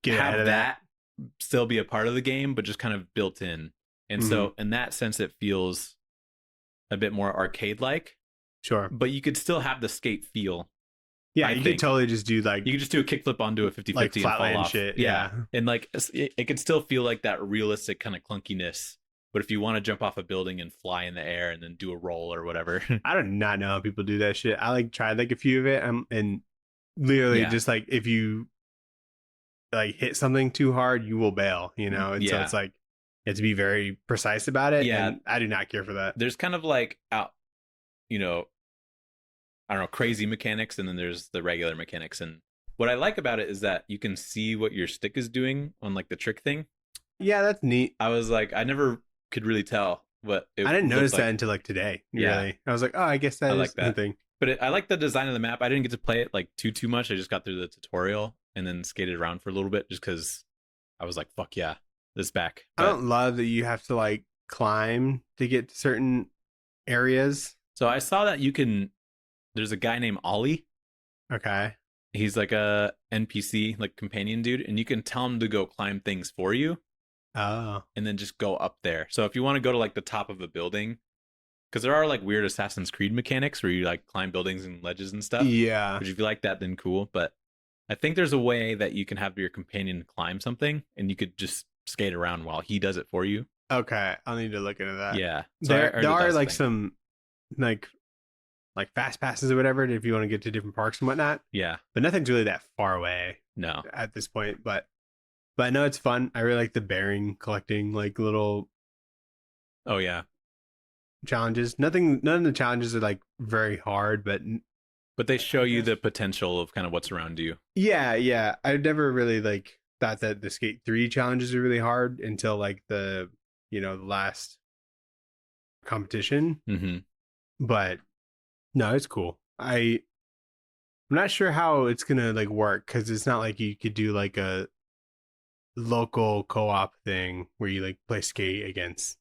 have that still be a part of the game, but just kind of built in. And so in that sense, it feels a bit more arcade-like. Sure. But you could still have the skate feel. Yeah, you could totally just do like... You could just do a kickflip onto a 50-50 like and fall off. Shit, yeah. And like, it could still feel like that realistic kind of clunkiness. But if you want to jump off a building and fly in the air and then do a roll or whatever. I do not know how people do that shit. I like tried like a few of it and literally just like if you like hit something too hard, you will bail, you know? And so it's like you have to be very precise about it. Yeah. And I do not care for that. There's kind of like out, I don't know, crazy mechanics, and then there's the regular mechanics. And what I like about it is that you can see what your stick is doing on like the trick thing. Yeah, that's neat. I was like, I never could really tell what it I didn't notice that until like today. Really, I was like, oh, I guess that is the thing. But I like the design of the map. I didn't get to play it like too much. I just got through the tutorial and then skated around for a little bit just because I was like, fuck yeah, this back. But I don't love that you have to like climb to get to certain areas. So I saw that there's a guy named Ollie. Okay. He's like a NPC, like companion dude, and you can tell him to go climb things for you. Oh. And then just go up there. So if you want to go to like the top of a building, because there are like weird Assassin's Creed mechanics where you like climb buildings and ledges and stuff. Yeah. Which if you like that, then cool. But I think there's a way that you can have your companion climb something, and you could just skate around while he does it for you. Okay, I'll need to look into that. Yeah, so there are like some like fast passes or whatever if you want to get to different parks and whatnot. Yeah, but nothing's really that far away. No, at this point, but I know it's fun. I really like the bearing collecting, like little. Oh yeah, challenges. None of the challenges are like very hard, but they show you the potential of kind of what's around you. Yeah. I never really like thought that the Skate 3 challenges are really hard until like the the last competition. Mm-hmm. But no, it's cool. I'm not sure how it's gonna like work because it's not like you could do like a local co-op thing where you like play skate against.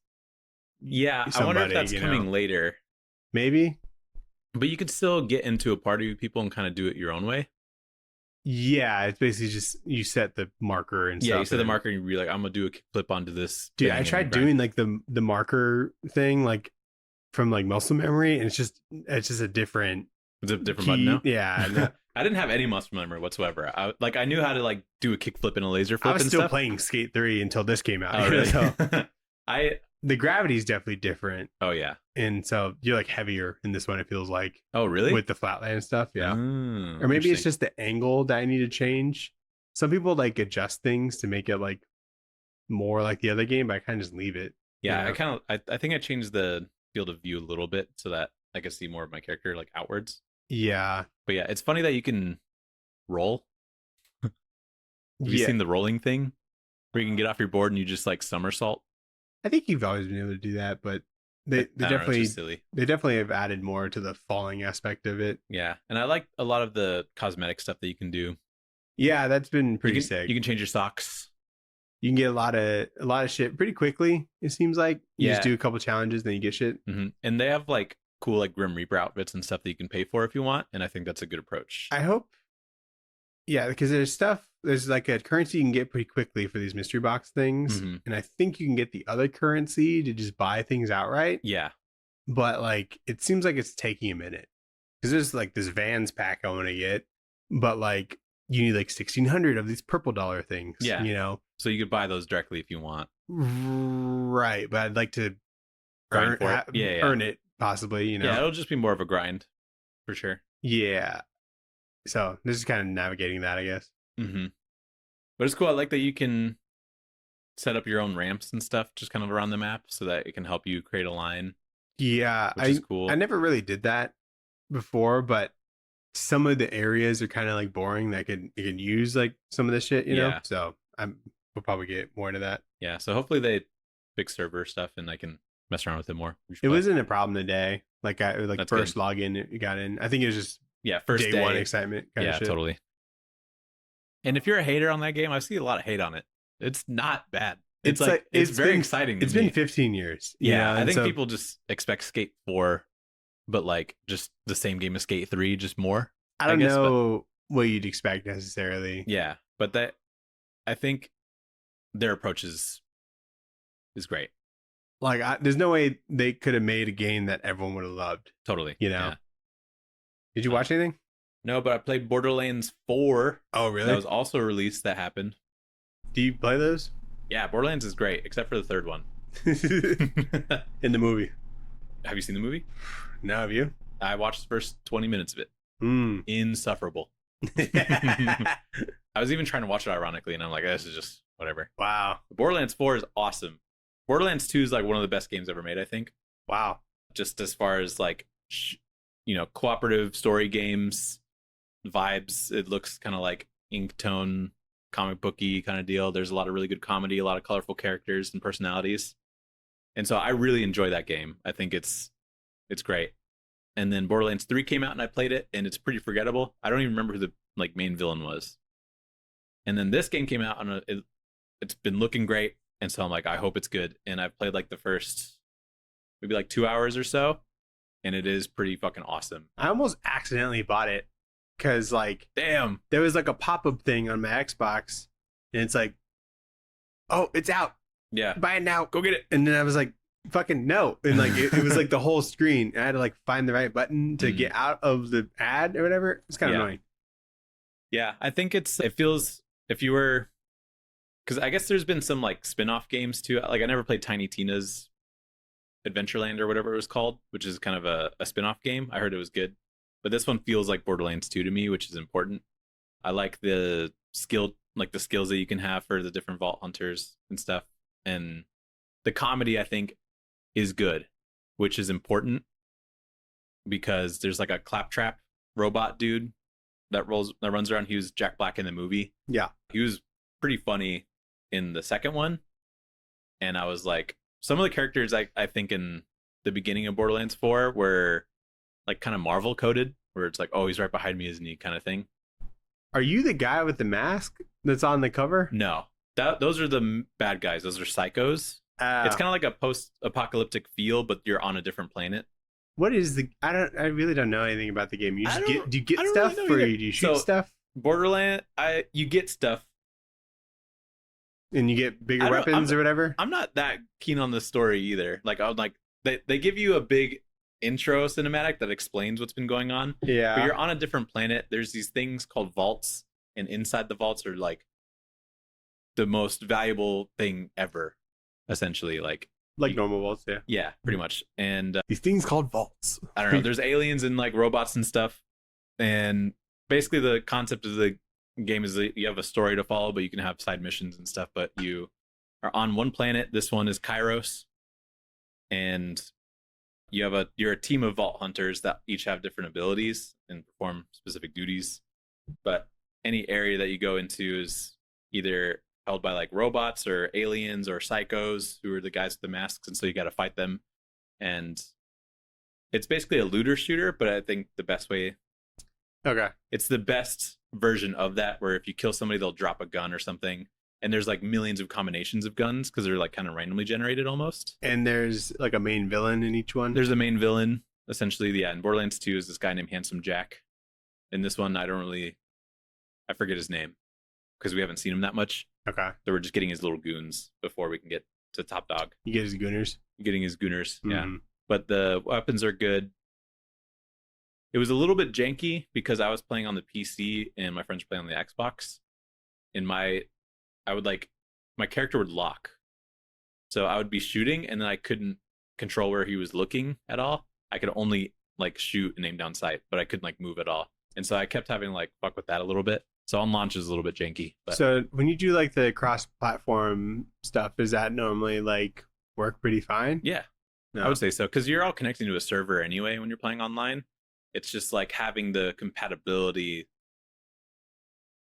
Yeah, I wonder if that's coming later. Maybe. But you could still get into a party with people and kind of do it your own way. Yeah, it's basically just you set the marker and stuff. Yeah, you set the marker and you be like, I'm gonna do a kickflip onto this. Dude, I tried doing like the marker thing like from like muscle memory, and it's just a different. It's a different button now. Yeah, I didn't have any muscle memory whatsoever. I knew how to like do a kickflip and a laser flip. I was and still stuff. playing Skate 3 until this came out. Oh, really? So the gravity is definitely different. Oh yeah, and so you're like heavier in this one. It feels like. Oh really? With the flatland stuff, yeah. Or maybe it's just the angle that I need to change. Some people like adjust things to make it like more like the other game, but I kind of just leave it. Yeah, I think I changed the field of view a little bit so that I could see more of my character like outwards. Yeah, but yeah, it's funny that you can roll. Have you seen the rolling thing where you can get off your board and you just like somersault? I think you've always been able to do that, but they definitely have added more to the falling aspect of it. Yeah, and I like a lot of the cosmetic stuff that you can do. Yeah, that's been pretty sick. You can change your socks. You can get a lot of shit pretty quickly. It seems like you just do a couple challenges, then you get shit. Mm-hmm. And they have like cool like Grim Reaper outfits and stuff that you can pay for if you want, and I think that's a good approach. I hope. Yeah, because there's like a currency you can get pretty quickly for these mystery box things, and I think you can get the other currency to just buy things outright. Yeah, but like it seems like it's taking a minute because there's like this Vans pack I want to get, but like you need like 1,600 of these purple dollar things. Yeah, so you could buy those directly if you want. Right, but I'd like to earn it possibly. Yeah, it'll just be more of a grind for sure. Yeah. So this is kind of navigating that, I guess. Mm-hmm. But it's cool. I like that you can set up your own ramps and stuff just kind of around the map so that it can help you create a line. Yeah, which is cool. I never really did that before, but some of the areas are kind of like boring that you can use like some of this shit, you know? So we'll probably get more into that. Yeah, so hopefully they fix server stuff and I can mess around with it more. It wasn't a problem today. Like I first login, it got in. I think it was just first day one excitement kind of shit. Totally. And if you're a hater on that game, I see a lot of hate on it. It's not bad. It's very exciting. It's been 15 years. Yeah, I think people just expect Skate 4, but like just the same game as Skate 3, just more. I don't know what you'd expect necessarily. Yeah, but I think their approach is great. Like, there's no way they could have made a game that everyone would have loved. Totally. Yeah. Did you watch anything? No, but I played Borderlands 4. Oh, really? That was also released. That happened. Do you play those? Yeah, Borderlands is great, except for the third one. In the movie. Have you seen the movie? No, have you? I watched the first 20 minutes of it. Insufferable. I was even trying to watch it ironically, and I'm like, this is just whatever. Wow. Borderlands 4 is awesome. Borderlands 2 is like one of the best games ever made, I think. Wow. Just as far as like, cooperative story games, vibes. It looks kind of like ink tone, comic booky kind of deal. There's a lot of really good comedy, a lot of colorful characters and personalities. And so I really enjoy that game. I think it's great. And then Borderlands 3 came out and I played it, and it's pretty forgettable. I don't even remember who the main villain was. And then this game came out and it's been looking great. And so I'm like, I hope it's good. And I've played like the first maybe like 2 hours or so, and it is pretty fucking awesome. I almost accidentally bought it because like, damn, there was like a pop-up thing on my Xbox, and it's like, oh, it's out. Yeah, buy it now. Go get it. And then I was like, fucking no. And like it was like the whole screen. I had to like find the right button to get out of the ad or whatever. It's kind of annoying. Yeah, I think it feels, if you were, because I guess there's been some like spin-off games too. Like I never played Tiny Tina's Adventureland or whatever it was called, which is kind of a spin-off game. I heard it was good, but this one feels like Borderlands 2 to me, which is important. I like the skills that you can have for the different vault hunters and stuff, and the comedy I think is good, which is important because there's like a claptrap robot dude that runs around. He was Jack Black in the movie. Yeah, he was pretty funny in the second one, and I was like, some of the characters I think in the beginning of Borderlands 4 were like kind of Marvel coded, where it's like, oh, he's right behind me, isn't he, kind of thing. Are you the guy with the mask that's on the cover? No, those are the bad guys. Those are psychos. It's kind of like a post-apocalyptic feel, but you're on a different planet. What is the? I really don't know anything about the game. Do you get stuff, really or do you shoot stuff? Borderland, you get stuff, and you get bigger weapons or whatever. I'm not that keen on the story either. Like they give you a big intro cinematic that explains what's been going on. Yeah, but you're on a different planet. There's these things called vaults, and inside the vaults are like the most valuable thing ever, essentially. Like normal vaults. Yeah, pretty much. And these things called vaults. I don't know. There's aliens and like robots and stuff, and basically the concept of the game is that you have a story to follow, but you can have side missions and stuff. But you are on one planet. This one is Kairos, and you're a team of vault hunters that each have different abilities and perform specific duties. But any area that you go into is either held by like robots or aliens or psychos, who are the guys with the masks, and so you got to fight them. And it's basically a looter shooter, but I think the best way, it's the best version of that, where if you kill somebody, they'll drop a gun or something, and there's like millions of combinations of guns because they're like kind of randomly generated almost. And there's like a main villain in each one. There's a main villain essentially. Yeah, in Borderlands 2 is this guy named Handsome Jack. In this one, I forget his name because we haven't seen him that much. Okay, so we're just getting his little goons before we can get to top dog. You get his gooners. Getting his gooners. Mm-hmm. Yeah, but the weapons are good. It was a little bit janky because I was playing on the PC and my friends were playing on the Xbox. And my character would lock. So I would be shooting and then I couldn't control where he was looking at all. I could only like shoot and aim down sight, but I couldn't like move at all. And so I kept having to like fuck with that a little bit. So on launch is a little bit janky. But so when you do like the cross-platform stuff, does that normally like work pretty fine? Yeah, no. I would say so, because you're all connecting to a server anyway when you're playing online. It's just like having the compatibility,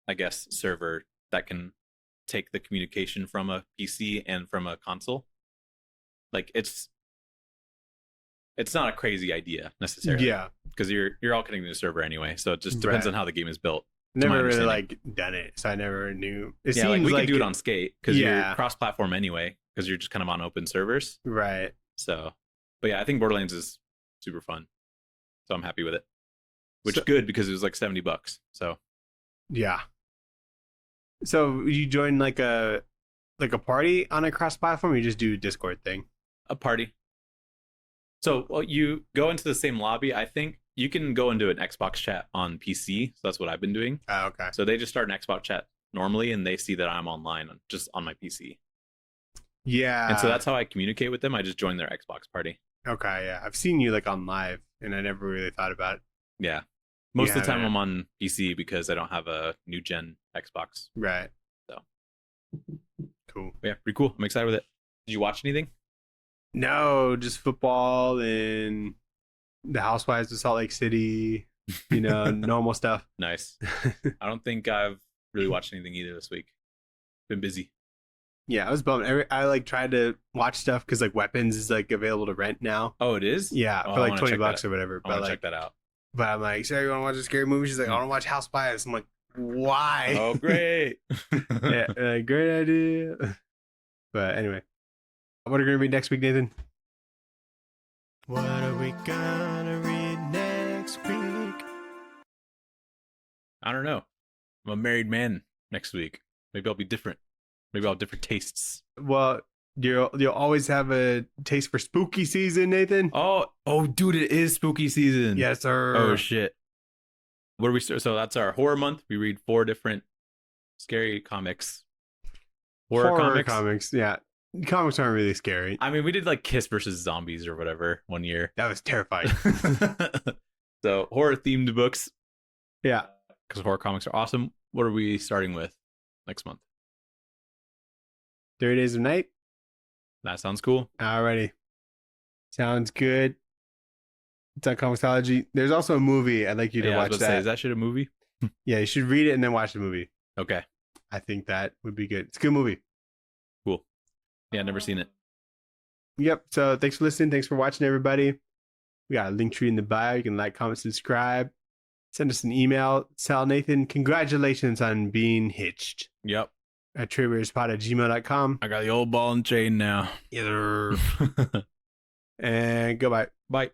I guess, server that can take the communication from a PC and from a console. Like it's not a crazy idea necessarily. Yeah, because you're all connecting to a server anyway. So it just depends on how the game is built. Never really like done it, so I never knew. It seems like we like can do it on Skate because you're cross-platform anyway, because you're just kind of on open servers. Right. So, but yeah, I think Borderlands is super fun. So I'm happy with it. Which is good because it was like $70. So yeah. So you join like a party on a cross-platform, or you just do a Discord thing? A party. So you go into the same lobby. I think you can go into an Xbox chat on PC. So that's what I've been doing. Oh, okay. So they just start an Xbox chat normally, and they see that I'm online just on my PC. Yeah. And so that's how I communicate with them. I just join their Xbox party. Okay, yeah. I've seen you like on live, and I never really thought about it. Yeah. Most of the time I'm on PC because I don't have a new gen Xbox. Right. So cool. Yeah, pretty cool. I'm excited with it. Did you watch anything? No, just football and the Housewives of Salt Lake City, normal stuff. Nice. I don't think I've really watched anything either this week. Been busy. Yeah, I was bummed. I like tried to watch stuff because like Weapons is like available to rent now. Oh, it is? Yeah, for like $20 or whatever. I want to check that out. But I'm like, Sarah, you want to watch a scary movie? She's like, I want to watch Housewives. I'm like, why? Oh, great. Yeah, great idea. But anyway, what are going to read next week, Nathan? What are we going to read next week? I don't know. I'm a married man next week. Maybe I'll be different. Maybe I'll have different tastes. Well, you'll always have a taste for spooky season, Nathan. Oh, dude, it is spooky season. Yes, sir. Oh, shit. What do we start? So that's our horror month. We read 4 different scary comics. Horror comics. Yeah. Comics aren't really scary. I mean, we did like Kiss versus Zombies or whatever one year. That was terrifying. So horror themed books. Yeah. Because horror comics are awesome. What are we starting with next month? 30 Days of Night. That sounds cool. Alrighty. Sounds good. It's on Comixology. There's also a movie. I'd like you to I was watch about to that. say, is that shit a movie? Yeah, you should read it and then watch the movie. Okay. I think that would be good. It's a good movie. Cool. Yeah, never seen it. Yep. So thanks for listening. Thanks for watching, everybody. We got a link tree in the bio. You can like, comment, subscribe. Send us an email. Tell Nathan, congratulations on being hitched. Yep. At tradewaiterspod@gmail.com. I got the old ball and chain now. And goodbye. Bye.